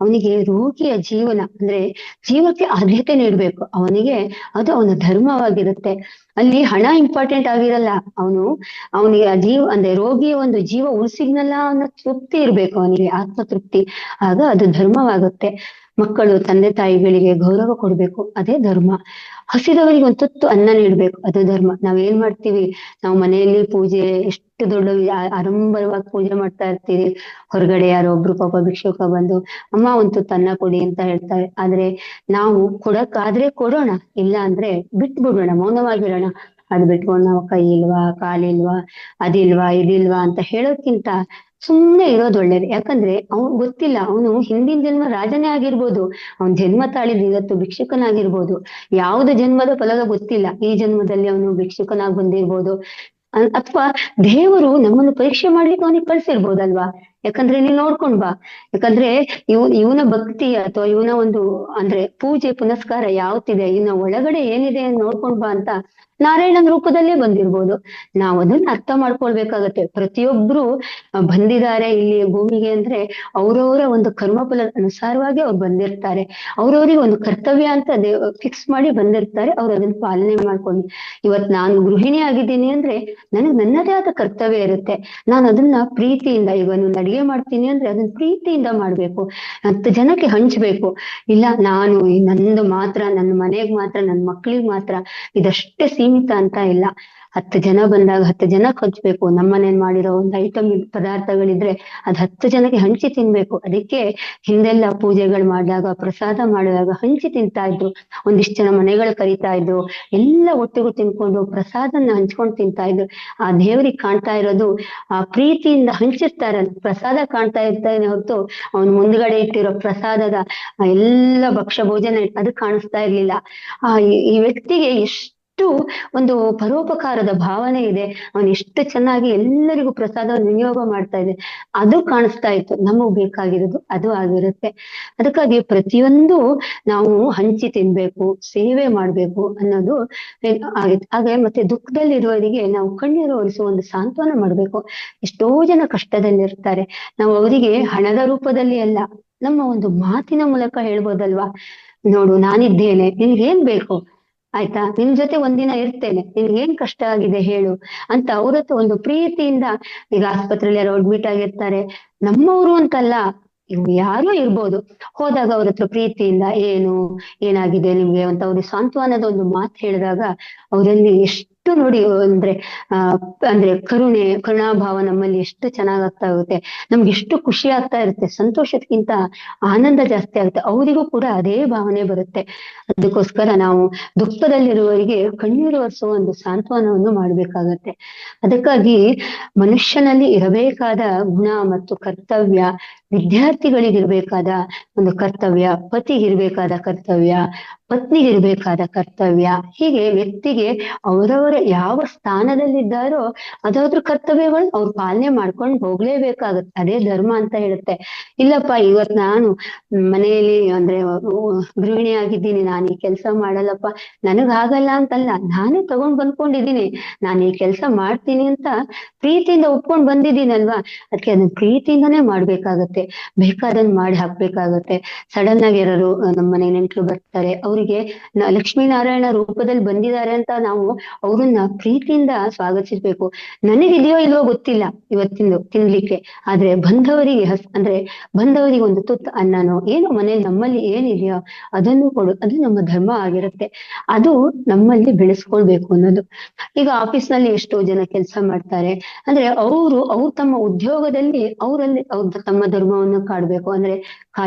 ಅವನಿಗೆ ರೋಗಿಯ ಜೀವನ ಅಂದ್ರೆ ಜೀವಕ್ಕೆ ಆದ್ಯತೆ ನೀಡ್ಬೇಕು, ಅವನಿಗೆ ಅದು ಅವನ ಧರ್ಮವಾಗಿರುತ್ತೆ. ಅಲ್ಲಿ ಹಣ ಇಂಪಾರ್ಟೆಂಟ್ ಆಗಿರಲ್ಲ, ಅವನಿಗೆ ಅಂದ್ರೆ ರೋಗಿಯ ಒಂದು ಜೀವ ಉಳಿಸಿದ್ನಲ್ಲ ಅನ್ನೋ ತೃಪ್ತಿ ಇರ್ಬೇಕು, ಅವನಿಗೆ ಆತ್ಮತೃಪ್ತಿ, ಆಗ ಅದು ಧರ್ಮವಾಗುತ್ತೆ. ಮಕ್ಕಳು ತಂದೆ ತಾಯಿಗಳಿಗೆ ಗೌರವ ಕೊಡ್ಬೇಕು, ಅದೇ ಧರ್ಮ. ಹಸಿದವರಿಗೆ ಒಂದು ತುತ್ತು ಅನ್ನ ನೀಡ್ಬೇಕು, ಅದು ಧರ್ಮ. ನಾವೇನ್ ಮಾಡ್ತೀವಿ, ನಾವು ಮನೆಯಲ್ಲಿ ಪೂಜೆ ಎಷ್ಟು ದೊಡ್ಡ ಆಡಂಬರವಾಗಿ ಪೂಜೆ ಮಾಡ್ತಾ ಇರ್ತೀವಿ, ಹೊರಗಡೆ ಯಾರೋ ಒಬ್ರು ಪಾಪ ಭಿಕ್ಷುಕ ಬಂದು ಅಮ್ಮ ಒಂದು ತುತ್ತು ಅನ್ನ ಕೊಡಿ ಅಂತ ಹೇಳ್ತಾರೆ. ಆದ್ರೆ ನಾವು ಕೊಡಕ್ಕಾದ್ರೆ ಕೊಡೋಣ, ಇಲ್ಲ ಅಂದ್ರೆ ಬಿಟ್ಬಿಡೋಣ, ಮೌನವಾಗಿರೋಣ. ಅದ್ ಬಿಟ್ಕೊಂಡು ನಾವು ಕೈ ಇಲ್ವಾ, ಕಾಲಿಲ್ವಾ, ಅದಿಲ್ವಾ ಇದಿಲ್ವಾ ಅಂತ ಹೇಳೋದ್ಕಿಂತ ಸುಮ್ನೆ ಇರೋದು ಒಳ್ಳೇದು. ಯಾಕಂದ್ರೆ ಅವ್ನ್ ಗೊತ್ತಿಲ್ಲ, ಅವನು ಹಿಂದಿನ ಜನ್ಮ ರಾಜನೇ ಆಗಿರ್ಬೋದು, ಅವನ್ ಜನ್ಮ ತಾಳಿದ್ ಇವತ್ತು ಭಿಕ್ಷುಕನಾಗಿರ್ಬೋದು, ಯಾವ್ದು ಜನ್ಮದ ಫಲದ ಗೊತ್ತಿಲ್ಲ, ಈ ಜನ್ಮದಲ್ಲಿ ಅವನು ಭಿಕ್ಷುಕನಾಗಿ ಬಂದಿರ್ಬೋದು, ಅಥವಾ ದೇವರು ನಮ್ಮನ್ನು ಪರೀಕ್ಷೆ ಮಾಡ್ಲಿಕ್ಕೆ ಅವನಿಗೆ ಕಳ್ಸಿರ್ಬೋದಲ್ವಾ. ಯಾಕಂದ್ರೆ ನೀನ್ ನೋಡ್ಕೊಂಡ್ ಬಾ, ಯಾಕಂದ್ರೆ ಇವನ ಭಕ್ತಿ ಅಥವಾ ಇವನ ಒಂದು ಅಂದ್ರೆ ಪೂಜೆ ಪುನಸ್ಕಾರ ಯಾವತ್ತಿದೆ, ಇವನ ಒಳಗಡೆ ಏನಿದೆ ನೋಡ್ಕೊಂಡ್ ಬಾ ಅಂತ ನಾರಾಯಣನ ರೂಪದಲ್ಲೇ ಬಂದಿರ್ಬೋದು. ನಾವ್ ಅದನ್ನ ಅರ್ಥ ಮಾಡ್ಕೊಳ್ಬೇಕಾಗತ್ತೆ. ಪ್ರತಿಯೊಬ್ರು ಬಂದಿದ್ದಾರೆ ಇಲ್ಲಿ ಭೂಮಿಗೆ ಅಂದ್ರೆ ಅವ್ರವರ ಒಂದು ಕರ್ಮಫಲದ ಅನುಸಾರವಾಗಿ ಅವ್ರು ಬಂದಿರ್ತಾರೆ. ಅವ್ರವ್ರಿಗೆ ಒಂದು ಕರ್ತವ್ಯ ಅಂತ ಫಿಕ್ಸ್ ಮಾಡಿ ಬಂದಿರ್ತಾರೆ, ಅವ್ರು ಅದನ್ನ ಪಾಲನೆ ಮಾಡ್ಕೊಂಡು. ಇವತ್ ನಾನು ಗೃಹಿಣಿ ಆಗಿದ್ದೀನಿ ಅಂದ್ರೆ ನನಗ್ ನನ್ನದೇ ಆದ ಕರ್ತವ್ಯ ಇರುತ್ತೆ, ನಾನು ಅದನ್ನ ಪ್ರೀತಿಯಿಂದ, ಈಗ ಒಂದು ಅಡಿಗೆ ಮಾಡ್ತೀನಿ ಅಂದ್ರೆ ಅದನ್ನ ಪ್ರೀತಿಯಿಂದ ಮಾಡ್ಬೇಕು, 10 ಜನಕ್ಕೆ ಹಂಚ್ಬೇಕು. ಇಲ್ಲ ನಾನು ನಂದು ಮಾತ್ರ, ನನ್ನ ಮನೆಗ್ ಮಾತ್ರ, ನನ್ನ ಮಕ್ಳಿಗೆ ಮಾತ್ರ ಇದಷ್ಟೇ ಸೀಮಿತ ಅಂತ ಇಲ್ಲ. 10 ಜನ ಬಂದಾಗ 10 ಜನಕ್ಕೆ ಹಂಚ್ಬೇಕು. ನಮ್ಮನೇನ್ ಮಾಡಿರೋ ಒಂದು ಐಟಮ್ ಪದಾರ್ಥಗಳಿದ್ರೆ ಅದ್ 10 ಜನಕ್ಕೆ ಹಂಚಿ ತಿನ್ಬೇಕು. ಅದಕ್ಕೆ ಹಿಂದೆಲ್ಲ ಪೂಜೆಗಳು ಮಾಡಿದಾಗ, ಪ್ರಸಾದ ಮಾಡಿದಾಗ ಹಂಚಿ ತಿಂತಾ ಇದ್ರು. ಒಂದಿಷ್ಟು ಜನ ಮನೆಗಳು ಕರಿತಾ ಇದ್ರು, ಎಲ್ಲ ಒಟ್ಟಿಗೂ ತಿನ್ಕೊಂಡು ಪ್ರಸಾದನ ಹಂಚ್ಕೊಂಡು ತಿಂತಾ ಇದ್ರು. ಆ ದೇವರಿಗೆ ಕಾಣ್ತಾ ಇರೋದು ಆ ಪ್ರೀತಿಯಿಂದ ಹಂಚಿರ್ತಾರ ಪ್ರಸಾದ ಕಾಣ್ತಾ ಇರ್ತಾನೆ ಹೊರತು ಅವನು ಮುಂದ್ಗಡೆ ಇಟ್ಟಿರೋ ಪ್ರಸಾದದ ಎಲ್ಲ ಭಕ್ಷ್ಯ ಭೋಜನ ಅದು ಕಾಣಿಸ್ತಾ ಇರ್ಲಿಲ್ಲ. ಈ ವ್ಯಕ್ತಿಗೆ ಒಂದು ಪರೋಪಕಾರದ ಭಾವನೆ ಇದೆ, ಅವನು ಎಷ್ಟು ಚೆನ್ನಾಗಿ ಎಲ್ಲರಿಗೂ ಪ್ರಸಾದವನ್ನು ವಿನಿಯೋಗ ಮಾಡ್ತಾ ಇದೆ, ಅದು ಕಾಣಿಸ್ತಾ ಇತ್ತು. ನಮಗ್ ಬೇಕಾಗಿರೋದು ಅದು ಆಗಿರುತ್ತೆ. ಅದಕ್ಕಾಗಿ ಪ್ರತಿಯೊಂದು ನಾವು ಹಂಚಿ ತಿನ್ಬೇಕು, ಸೇವೆ ಮಾಡ್ಬೇಕು ಅನ್ನೋದು ಆಗಿತ್ತು. ಹಾಗೆ ಮತ್ತೆ ದುಃಖದಲ್ಲಿರುವವರಿಗೆ ನಾವು ಕಣ್ಣೀರು ಒರೆಸುವ ಒಂದು ಸಾಂತ್ವನ ಮಾಡ್ಬೇಕು. ಎಷ್ಟೋ ಜನ ಕಷ್ಟದಲ್ಲಿರ್ತಾರೆ, ನಾವು ಅವರಿಗೆ ಹಣದ ರೂಪದಲ್ಲಿ ಅಲ್ಲ, ನಮ್ಮ ಒಂದು ಮಾತಿನ ಮೂಲಕ ಹೇಳ್ಬೋದಲ್ವಾ, ನೋಡು ನಾನಿದ್ದೇನೆ, ನಿನ್ಗೇನ್ ಬೇಕು ಆಯ್ತಾ, ನಿನ್ ಜೊತೆ ಒಂದಿನ ಇರ್ತೇನೆ, ನಿನ್ಗೆ ಏನ್ ಕಷ್ಟ ಆಗಿದೆ ಹೇಳು ಅಂತ ಅವ್ರ ಹತ್ರ ಒಂದು ಪ್ರೀತಿಯಿಂದ. ಈಗ ಆಸ್ಪತ್ರೆಯಲ್ಲಿ ಯಾರೋ ಅಡ್ಮಿಟ್ ಆಗಿರ್ತಾರೆ, ನಮ್ಮವರು ಅಂತಲ್ಲ, ಇವ್ ಯಾರೋ ಇರ್ಬೋದು, ಹೋದಾಗ ಅವ್ರ ಹತ್ರ ಪ್ರೀತಿಯಿಂದ ಏನು ಏನಾಗಿದೆ ನಿಮ್ಗೆ ಅಂತ ಅವ್ರಿಗೆ ಸಾಂತ್ವನದ ಒಂದು ಮಾತು ಹೇಳಿದಾಗ ಅವರಲ್ಲಿ ಎಷ್ಟು ನೋಡಿ ಅಂದ್ರೆ ಆ ಅಂದ್ರೆ ಕರುಣಾಭಾವ ನಮ್ಮಲ್ಲಿ ಎಷ್ಟು ಚೆನ್ನಾಗಾಗ್ತಾ ಇರುತ್ತೆ, ನಮ್ಗೆ ಎಷ್ಟು ಖುಷಿ ಆಗ್ತಾ ಇರುತ್ತೆ, ಸಂತೋಷಕ್ಕಿಂತ ಆನಂದ ಜಾಸ್ತಿ ಆಗುತ್ತೆ, ಅವರಿಗೂ ಕೂಡ ಅದೇ ಭಾವನೆ ಬರುತ್ತೆ. ಅದಕ್ಕೋಸ್ಕರ ನಾವು ದುಃಖದಲ್ಲಿರುವವರಿಗೆ ಕಣ್ಣೀರು ಒರೆಸುವ ಒಂದು ಸಾಂತ್ವನವನ್ನು ಮಾಡ್ಬೇಕಾಗತ್ತೆ. ಅದಕ್ಕಾಗಿ ಮನುಷ್ಯನಲ್ಲಿ ಇರಬೇಕಾದ ಗುಣ ಮತ್ತು ಕರ್ತವ್ಯ, ವಿದ್ಯಾರ್ಥಿಗಳಿಗಿರ್ಬೇಕಾದ ಒಂದು ಕರ್ತವ್ಯ, ಪತಿಗಿರ್ಬೇಕಾದ ಕರ್ತವ್ಯ, ಪತ್ನಿಗಿರ್ಬೇಕಾದ ಕರ್ತವ್ಯ, ಹೀಗೆ ವ್ಯಕ್ತಿಗೆ ಅವರವರ ಯಾವ ಸ್ಥಾನದಲ್ಲಿದ್ದಾರೋ ಅದಾದ್ರ ಕರ್ತವ್ಯಗಳು ಅವ್ರು ಪಾಲನೆ ಮಾಡ್ಕೊಂಡು ಹೋಗ್ಲೇಬೇಕಾಗತ್ತೆ. ಅದೇ ಧರ್ಮ ಅಂತ ಹೇಳುತ್ತೆ. ಇಲ್ಲಪ್ಪ ಇವತ್ ನಾನು ಮನೆಯಲ್ಲಿ ಅಂದ್ರೆ ಗೃಹಿಣಿ ಆಗಿದ್ದೀನಿ, ನಾನು ಈ ಕೆಲಸ ಮಾಡಲ್ಲಪ್ಪ, ನನಗಾಗಲ್ಲ ಅಂತಲ್ಲ, ನಾನೇ ತಗೊಂಡ್ ಬಂದ್ಕೊಂಡಿದ್ದೀನಿ, ನಾನು ಈ ಕೆಲಸ ಮಾಡ್ತೀನಿ ಅಂತ ಪ್ರೀತಿಯಿಂದ ಒಪ್ಕೊಂಡ್ ಬಂದಿದ್ದೀನಲ್ವಾ, ಅದಕ್ಕೆ ಅದನ್ನ ಪ್ರೀತಿಯಿಂದನೇ ಮಾಡ್ಬೇಕಾಗತ್ತೆ, ಬೇಕಾದನ್ ಮಾಡಿ ಹಾಕ್ಬೇಕಾಗತ್ತೆ. ಸಡನ್ ಆಗಿ ಯಾರು ನಮ್ಮ ಮನೆ ನೆಂಟರು ಬರ್ತಾರೆ, ಅವರಿಗೆ ಲಕ್ಷ್ಮೀನಾರಾಯಣ ರೂಪದಲ್ಲಿ ಬಂದಿದ್ದಾರೆ ಅಂತ ನಾವು ಅವ್ರನ್ನ ಪ್ರೀತಿಯಿಂದ ಸ್ವಾಗತಿಸ್ಬೇಕು. ನನಗಿದೆಯೋ ಇಲ್ವೋ ಗೊತ್ತಿಲ್ಲ ಇವತ್ತಿಂದು ತಿನ್ಲಿಕ್ಕೆ, ಆದ್ರೆ ಬಂದವರಿಗೆ ಅಂದ್ರೆ ಬಂದವರಿಗೆ ಒಂದು ತುತ್ತು ಅನ್ನನೋ ಏನೋ ಮನೇಲಿ ನಮ್ಮಲ್ಲಿ ಏನಿದೆಯೋ ಅದನ್ನು ಕೊಡು, ಅದು ನಮ್ಮ ಧರ್ಮ ಆಗಿರುತ್ತೆ. ಅದು ನಮ್ಮಲ್ಲಿ ಬೆಳೆಸ್ಕೊಳ್ಬೇಕು ಅನ್ನೋದು. ಈಗ ಆಫೀಸ್ ನಲ್ಲಿ ಎಷ್ಟೋ ಜನ ಕೆಲಸ ಮಾಡ್ತಾರೆ, ಅಂದ್ರೆ ಅವ್ರು ತಮ್ಮ ಉದ್ಯೋಗದಲ್ಲಿ ಅವ್ರ ತಮ್ಮ ಧರ್ಮವನ್ನು ಕಾಡ್ಬೇಕು. ಅಂದ್ರೆ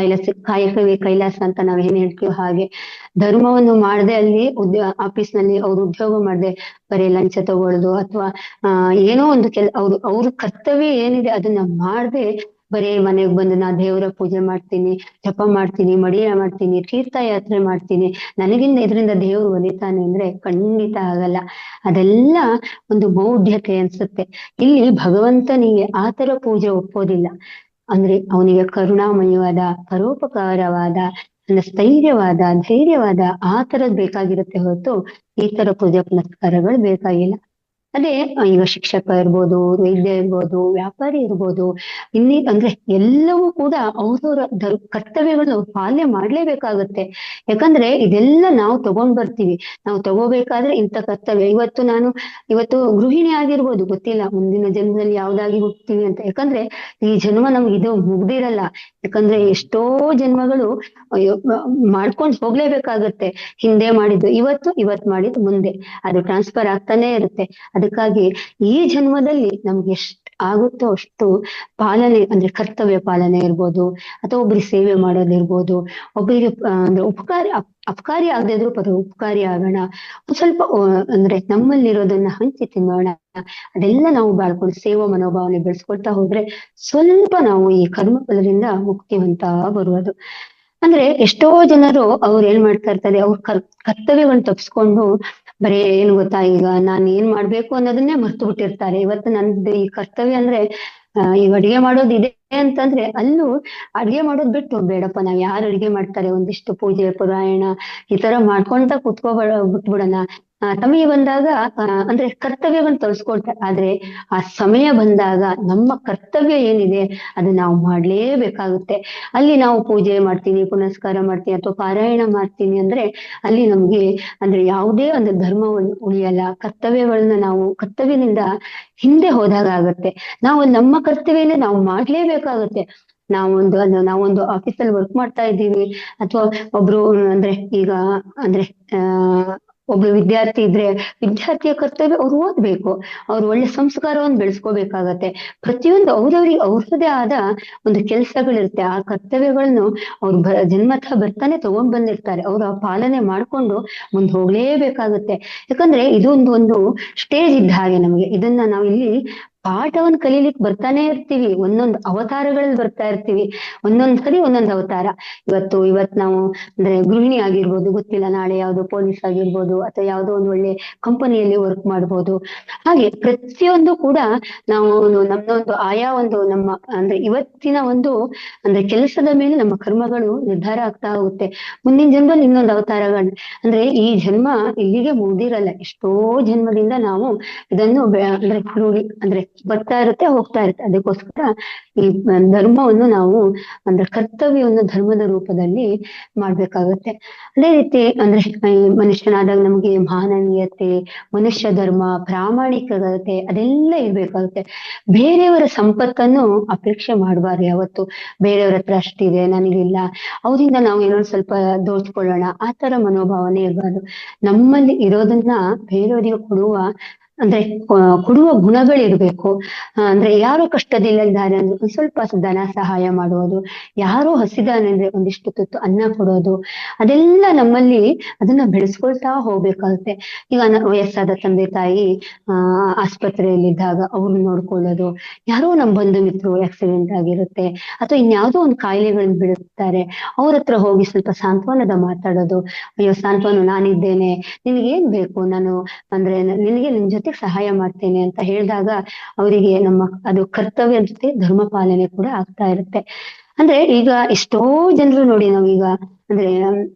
ಕಾಯಕವೇ ಕೈಲಾಸ ಅಂತ ನಾವ್ ಏನ್ ಹೇಳ್ತೀವೋ ಹಾಗೆ ಧರ್ಮವನ್ನು ಮಾಡದೆ ಅಲ್ಲಿ ಆಫೀಸ್ ನಲ್ಲಿ ಅವ್ರು ಉದ್ಯೋಗ ಮಾಡದೆ ಬರೀ ಲಂಚ ತಗೊಳ್ಳೋದು ಅಥವಾ ಏನೋ ಒಂದು ಅವ್ರ ಕರ್ತವ್ಯ ಏನಿದೆ ಅದನ್ನ ಮಾಡದೆ ಬರೀ ಮನೆಗ್ ಬಂದು ನಾ ದೇವರ ಪೂಜೆ ಮಾಡ್ತೀನಿ, ಜಪ ಮಾಡ್ತೀನಿ, ಮಡಿಯ ಮಾಡ್ತೀನಿ, ತೀರ್ಥಯಾತ್ರೆ ಮಾಡ್ತೀನಿ, ಇದರಿಂದ ದೇವ್ರು ಒಲಿತಾನೆ ಅಂದ್ರೆ ಖಂಡಿತ ಆಗಲ್ಲ. ಅದೆಲ್ಲ ಒಂದು ಮೌಢ್ಯತೆ ಅನ್ಸುತ್ತೆ. ಇಲ್ಲಿ ಭಗವಂತನಿಗೆ ಆತರ ಪೂಜೆ ಒಪ್ಪೋದಿಲ್ಲ. ಅಂದ್ರೆ ಅವನಿಗೆ ಕರುಣಾಮಯವಾದ, ಪರೋಪಕಾರವಾದ, ಸ್ಥೈರ್ಯವಾದ, ಧೈರ್ಯವಾದ ಆ ತರದ್ ಬೇಕಾಗಿರುತ್ತೆ ಹೊರತು ಈ ತರ ಪೂಜೆ ಪುನಸ್ಕಾರಗಳು ಬೇಕಾಗಿಲ್ಲ. ಅದೇ ಈಗ ಶಿಕ್ಷಕ ಇರ್ಬೋದು, ವೈದ್ಯ ಇರ್ಬೋದು, ವ್ಯಾಪಾರಿ ಇರ್ಬೋದು, ಅಂದ್ರೆ ಎಲ್ಲವೂ ಕೂಡ ಅವ್ರವ್ರ ಕರ್ತವ್ಯಗಳನ್ನ ಪಾಲನೆ ಮಾಡ್ಲೇಬೇಕಾಗತ್ತೆ. ಯಾಕಂದ್ರೆ ಇದೆಲ್ಲ ನಾವು ತಗೊಂಡ್ ಬರ್ತೀವಿ, ನಾವು ತಗೋಬೇಕಾದ್ರೆ ಇಂಥ ಕರ್ತವ್ಯ. ಇವತ್ತು ಗೃಹಿಣಿ ಆಗಿರ್ಬೋದು, ಗೊತ್ತಿಲ್ಲ ಮುಂದಿನ ಜನ್ಮದಲ್ಲಿ ಯಾವ್ದಾಗಿ ಹುಟ್ತೀವಿ ಅಂತ. ಯಾಕಂದ್ರೆ ಈ ಜನ್ಮ ನಮ್ಗೆ ಇದು ಮುಗ್ದಿರಲ್ಲ, ಯಾಕಂದ್ರೆ ಎಷ್ಟೋ ಜನ್ಮಗಳು ಮಾಡ್ಕೊಂಡ್ ಹೋಗ್ಲೇಬೇಕಾಗತ್ತೆ. ಹಿಂದೆ ಮಾಡಿದ್ದು ಇವತ್ ಮಾಡಿದ್ದು ಮುಂದೆ ಅದು ಟ್ರಾನ್ಸ್ಫರ್ ಆಗ್ತಾನೆ ಇರುತ್ತೆ. ಅದಕ್ಕಾಗಿ ಈ ಜನ್ಮದಲ್ಲಿ ನಮ್ಗೆ ಎಷ್ಟು ಆಗುತ್ತೋ ಅಷ್ಟು ಪಾಲನೆ, ಅಂದ್ರೆ ಕರ್ತವ್ಯ ಪಾಲನೆ ಇರ್ಬೋದು, ಅಥವಾ ಒಬ್ರಿಗೆ ಸೇವೆ ಮಾಡೋದಿರ್ಬೋದು, ಒಬ್ಬರಿಗೆ ಅಂದ್ರೆ ಅಪಕಾರಿ ಆಗದೆ ಇದ್ರು ಉಪಕಾರಿ ಆಗೋಣ, ಸ್ವಲ್ಪ ಅಂದ್ರೆ ನಮ್ಮಲ್ಲಿರೋದನ್ನ ಹಂಚಿ ತಿನ್ನೋಣ. ಅದೆಲ್ಲ ನಾವು ಬಾಳ್ಕೊಂಡು ಸೇವಾ ಮನೋಭಾವನೆ ಬೆಳೆಸ್ಕೊಳ್ತಾ ಹೋದ್ರೆ ಸ್ವಲ್ಪ ನಾವು ಈ ಕರ್ಮಫಲದಿಂದ ಮುಕ್ತಿ ಹೊಂತ ಬರುವುದು. ಅಂದ್ರೆ ಎಷ್ಟೋ ಜನರು ಅವ್ರು ಏನ್ ಮಾಡ್ತಾ ಇರ್ತಾರೆ, ಅವ್ರ ಕರ್ತವ್ಯಗಳನ್ನ ತಪ್ಪಿಸ್ಕೊಂಡು ಬರೀ ಏನ್ ಗೊತ್ತಾ, ಈಗ ನಾನ್ ಏನ್ ಮಾಡ್ಬೇಕು ಅನ್ನೋದನ್ನೇ ಮರ್ತು ಬಿಟ್ಟಿರ್ತಾರೆ. ಇವತ್ತು ನಂದು ಈ ಕರ್ತವ್ಯ ಅಂದ್ರೆ ಈಗ ಅಡಿಗೆ ಮಾಡೋದು ಇದೆ ಅಂತಂದ್ರೆ ಅಲ್ಲೂ ಅಡಿಗೆ ಮಾಡೋದ್ ಬಿಟ್ಟು ಬೇಡಪ್ಪ, ನಾವ್ ಯಾರು ಅಡಿಗೆ ಮಾಡ್ತಾರೆ, ಒಂದಿಷ್ಟು ಪೂಜೆ ಪುರಾಯಣ ಈ ತರ ಮಾಡ್ಕೊಂತ ಬಿಟ್ಬಿಡೋಣ. ಸಮಯ ಬಂದಾಗ ಅಂದ್ರೆ ಕರ್ತವ್ಯಗಳನ್ನ ತೋರಿಸ್ಕೊಳ್ತಾರೆ. ಆದ್ರೆ ಆ ಸಮಯ ಬಂದಾಗ ನಮ್ಮ ಕರ್ತವ್ಯ ಏನಿದೆ ಅದನ್ನ ನಾವು ಮಾಡ್ಲೇಬೇಕಾಗುತ್ತೆ. ಅಲ್ಲಿ ನಾವು ಪೂಜೆ ಮಾಡ್ತೀನಿ, ಪುನಸ್ಕಾರ ಮಾಡ್ತೀನಿ ಅಥವಾ ಪಾರಾಯಣ ಮಾಡ್ತೀನಿ ಅಂದ್ರೆ ಅಲ್ಲಿ ನಮ್ಗೆ ಅಂದ್ರೆ ಯಾವುದೇ ಒಂದು ಧರ್ಮವನ್ನು ಉಳಿಯಲ್ಲ. ನಾವು ಕರ್ತವ್ಯದಿಂದ ಹಿಂದೆ ಹೋದಾಗ ಆಗತ್ತೆ. ನಾವು ನಮ್ಮ ಕರ್ತವ್ಯನೇ ನಾವು ಮಾಡ್ಲೇಬೇಕಾಗತ್ತೆ. ನಾವೊಂದು ಆಫೀಸಲ್ಲಿ ವರ್ಕ್ ಮಾಡ್ತಾ ಇದ್ದೀವಿ, ಅಥವಾ ಒಬ್ರು ಅಂದ್ರೆ ಈಗ ಅಂದ್ರೆ ಒಬ್ರು ವಿದ್ಯಾರ್ಥಿ ಇದ್ರೆ ವಿದ್ಯಾರ್ಥಿಯ ಕರ್ತವ್ಯ ಅವ್ರು ಓದ್ಬೇಕು, ಅವ್ರು ಒಳ್ಳೆ ಸಂಸ್ಕಾರವನ್ನು ಬೆಳೆಸ್ಕೋಬೇಕಾಗತ್ತೆ. ಪ್ರತಿಯೊಂದು ಅವ್ರದೇ ಆದ ಒಂದು ಕೆಲಸಗಳಿರುತ್ತೆ. ಆ ಕರ್ತವ್ಯಗಳನ್ನು ಅವ್ರು ಜನ್ಮತಃ ಬರ್ತಾನೆ ತಗೊಂಡ್ ಬಂದಿರ್ತಾರೆ. ಅವ್ರು ಆ ಪಾಲನೆ ಮಾಡ್ಕೊಂಡು ಮುಂದೆ ಹೋಗ್ಲೇಬೇಕಾಗತ್ತೆ. ಯಾಕಂದ್ರೆ ಇದೊಂದು ಸ್ಟೇಜ್ ಇದ್ದ ಹಾಗೆ ನಮಗೆ ಇದನ್ನ ನಾವು ಇಲ್ಲಿ ಪಾಠವನ್ನು ಕಲೀಲಿಕ್ಕೆ ಬರ್ತಾನೆ ಇರ್ತೀವಿ, ಒಂದೊಂದು ಅವತಾರಗಳಲ್ಲಿ ಬರ್ತಾ ಇರ್ತೀವಿ, ಒಂದೊಂದ್ ಸರಿ ಒಂದೊಂದು ಅವತಾರ. ಇವತ್ ನಾವು ಅಂದ್ರೆ ಗೃಹಿಣಿ ಆಗಿರ್ಬೋದು, ಗೊತ್ತಿಲ್ಲ ನಾಳೆ ಯಾವ್ದೋ ಪೊಲೀಸ್ ಆಗಿರ್ಬೋದು, ಅಥವಾ ಯಾವ್ದೋ ಒಂದು ಒಳ್ಳೆ ಕಂಪನಿಯಲ್ಲಿ ವರ್ಕ್ ಮಾಡ್ಬೋದು. ಹಾಗೆ ಪ್ರತಿಯೊಂದು ಕೂಡ ನಾವು ನಮ್ದೊಂದು ಆಯಾ ಒಂದು ನಮ್ಮ ಅಂದ್ರೆ ಇವತ್ತಿನ ಒಂದು ಅಂದ್ರೆ ಕೆಲಸದ ಮೇಲೆ ನಮ್ಮ ಕರ್ಮಗಳು ನಿರ್ಧಾರ ಆಗ್ತಾ ಹೋಗುತ್ತೆ. ಮುಂದಿನ ಜನ್ಮದಲ್ಲಿ ಇನ್ನೊಂದು ಅವತಾರಗಳು, ಅಂದ್ರೆ ಈ ಜನ್ಮ ಇಲ್ಲಿಗೆ ಮುಗ್ದಿರಲ್ಲ, ಎಷ್ಟೋ ಜನ್ಮದಿಂದ ನಾವು ಇದನ್ನು ಅಂದ್ರೆ ರೂಢಿ ಅಂದ್ರೆ ಬರ್ತಾ ಇರುತ್ತೆ, ಹೋಗ್ತಾ ಇರುತ್ತೆ. ಅದಕ್ಕೋಸ್ಕರ ಈ ಧರ್ಮವನ್ನು ನಾವು ಅಂದ್ರೆ ಕರ್ತವ್ಯವನ್ನು ಧರ್ಮದ ರೂಪದಲ್ಲಿ ಮಾಡ್ಬೇಕಾಗತ್ತೆ. ಅದೇ ರೀತಿ ಅಂದ್ರೆ ಈ ಮನುಷ್ಯನಾದಾಗ ನಮಗೆ ಮಾನವೀಯತೆ, ಮನುಷ್ಯ ಧರ್ಮ, ಪ್ರಾಮಾಣಿಕತೆ ಅದೆಲ್ಲ ಇರ್ಬೇಕಾಗುತ್ತೆ. ಬೇರೆಯವರ ಸಂಪತ್ತನ್ನು ಅಪೇಕ್ಷೆ ಮಾಡಬಾರ್ದು ಯಾವತ್ತು. ಬೇರೆಯವ್ರ ಹತ್ರ ಅಷ್ಟಿದೆ ನನಗಿಲ್ಲ, ಅವರಿಂದ ನಾವು ಏನೋ ಸ್ವಲ್ಪ ದೋಚ್ಕೊಳ್ಳೋಣ, ಆ ತರ ಮನೋಭಾವನೆ ಇರಬಾರ್ದು. ನಮ್ಮಲ್ಲಿ ಇರೋದನ್ನ ಬೇರೆಯವರಿಗೆ ಕೊಡುವ ಅಂದ್ರೆ ಕೊಡುವ ಗುಣಗಳಿರ್ಬೇಕು. ಅಂದ್ರೆ ಯಾರು ಕಷ್ಟದಲ್ಲಿದ್ದಾರೆ ಅಂದ್ರೆ ಒಂದ್ ಸ್ವಲ್ಪ ಧನ ಸಹಾಯ ಮಾಡುವುದು, ಯಾರೋ ಹಸಿದಾನೆ ಅಂದ್ರೆ ಒಂದಿಷ್ಟು ತುತ್ತು ಅನ್ನ ಕೊಡೋದು, ಅದೆಲ್ಲ ನಮ್ಮಲ್ಲಿ ಅದನ್ನ ಬೆಳೆಸ್ಕೊಳ್ತಾ ಹೋಗ್ಬೇಕಾಗುತ್ತೆ. ಈಗ ವಯಸ್ಸಾದ ತಂದೆ ತಾಯಿ ಆಸ್ಪತ್ರೆಯಲ್ಲಿದ್ದಾಗ ಅವ್ರನ್ನ ನೋಡ್ಕೊಳ್ಳೋದು, ಯಾರೋ ನಮ್ ಬಂಧು ಮಿತ್ರರು ಆಕ್ಸಿಡೆಂಟ್ ಆಗಿರುತ್ತೆ ಅಥವಾ ಇನ್ಯಾವುದೋ ಒಂದು ಕಾಯಿಲೆಗಳನ್ನ ಬಿಡುತ್ತಾರೆ, ಅವ್ರ ಹತ್ರ ಹೋಗಿ ಸ್ವಲ್ಪ ಸಾಂತ್ವನದ ಮಾತಾಡೋದು. ಅಯ್ಯೋ ಸಾಂತ್ವನ, ನಾನಿದ್ದೇನೆ, ನಿನಗೇನ್ ಬೇಕು, ನಾನು ಅಂದ್ರೆ ನಿನಗೆ ನಿನ್ ಜೊತೆ ಸಹಾಯ ಮಾಡ್ತೇನೆ ಅಂತ ಹೇಳಿದಾಗ ಅವರಿಗೆ ನಮ್ಮ ಅದು ಕರ್ತವ್ಯ ಜೊತೆ ಧರ್ಮ ಪಾಲನೆ ಕೂಡ ಆಗ್ತಾ ಇರುತ್ತೆ. ಅಂದ್ರೆ ಈಗ ಎಷ್ಟೋ ಜನರು ನೋಡಿ ನಾವೀಗ ಅಂದ್ರೆ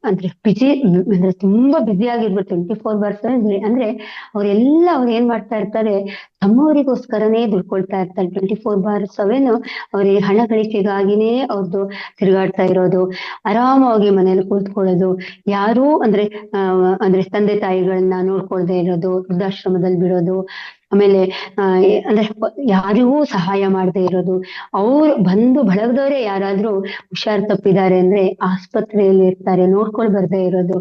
ಅಂದ್ರೆ ಬಿಜಿ ಅಂದ್ರೆ ತುಂಬಾ ಬ್ಯುಸಿ ಆಗಿರ್ಬೋದು 24/7 ಅಂದ್ರೆ ಅವ್ರೆಲ್ಲ ಅವ್ರು ಏನ್ ಮಾಡ್ತಾ ಇರ್ತಾರೆ, ತಮ್ಮವರಿಗೋಸ್ಕರನೇ ದುಡ್ಕೊಳ್ತಾ ಇರ್ತಾರೆ. 24/7 ಅವ್ರಿಗೆ ಹಣ ಗಳಿಕೆಗಾಗಿನೇ ಅವ್ರದ್ದು ತಿರುಗಾಡ್ತಾ ಇರೋದು, ಆರಾಮವಾಗಿ ಮನೇಲಿ ಕೂತ್ಕೊಳ್ಳೋದು, ಯಾರೂ ಅಂದ್ರೆ ಅಂದ್ರೆ ತಂದೆ ತಾಯಿಗಳನ್ನ ನೋಡ್ಕೊಳ್ದೆ ಇರೋದು, ವೃದ್ಧಾಶ್ರಮದಲ್ಲಿ ಬಿಡೋದು, ಆಮೇಲೆ ಅಂದ್ರೆ ಯಾರಿಗೂ ಸಹಾಯ ಮಾಡದೇ ಇರೋದು, ಅವ್ರು ಬಂದು ಬಳಗದವರೇ ಯಾರಾದ್ರೂ ಹುಷಾರ್ ತಪ್ಪಿದ್ದಾರೆ ಅಂದ್ರೆ ಆಸ್ಪತ್ರೆಯಲ್ಲಿ ಇರ್ತಾರೆ, ನೋಡ್ಕೊಂಡ್ ಬರ್ದೇ ಇರೋದು.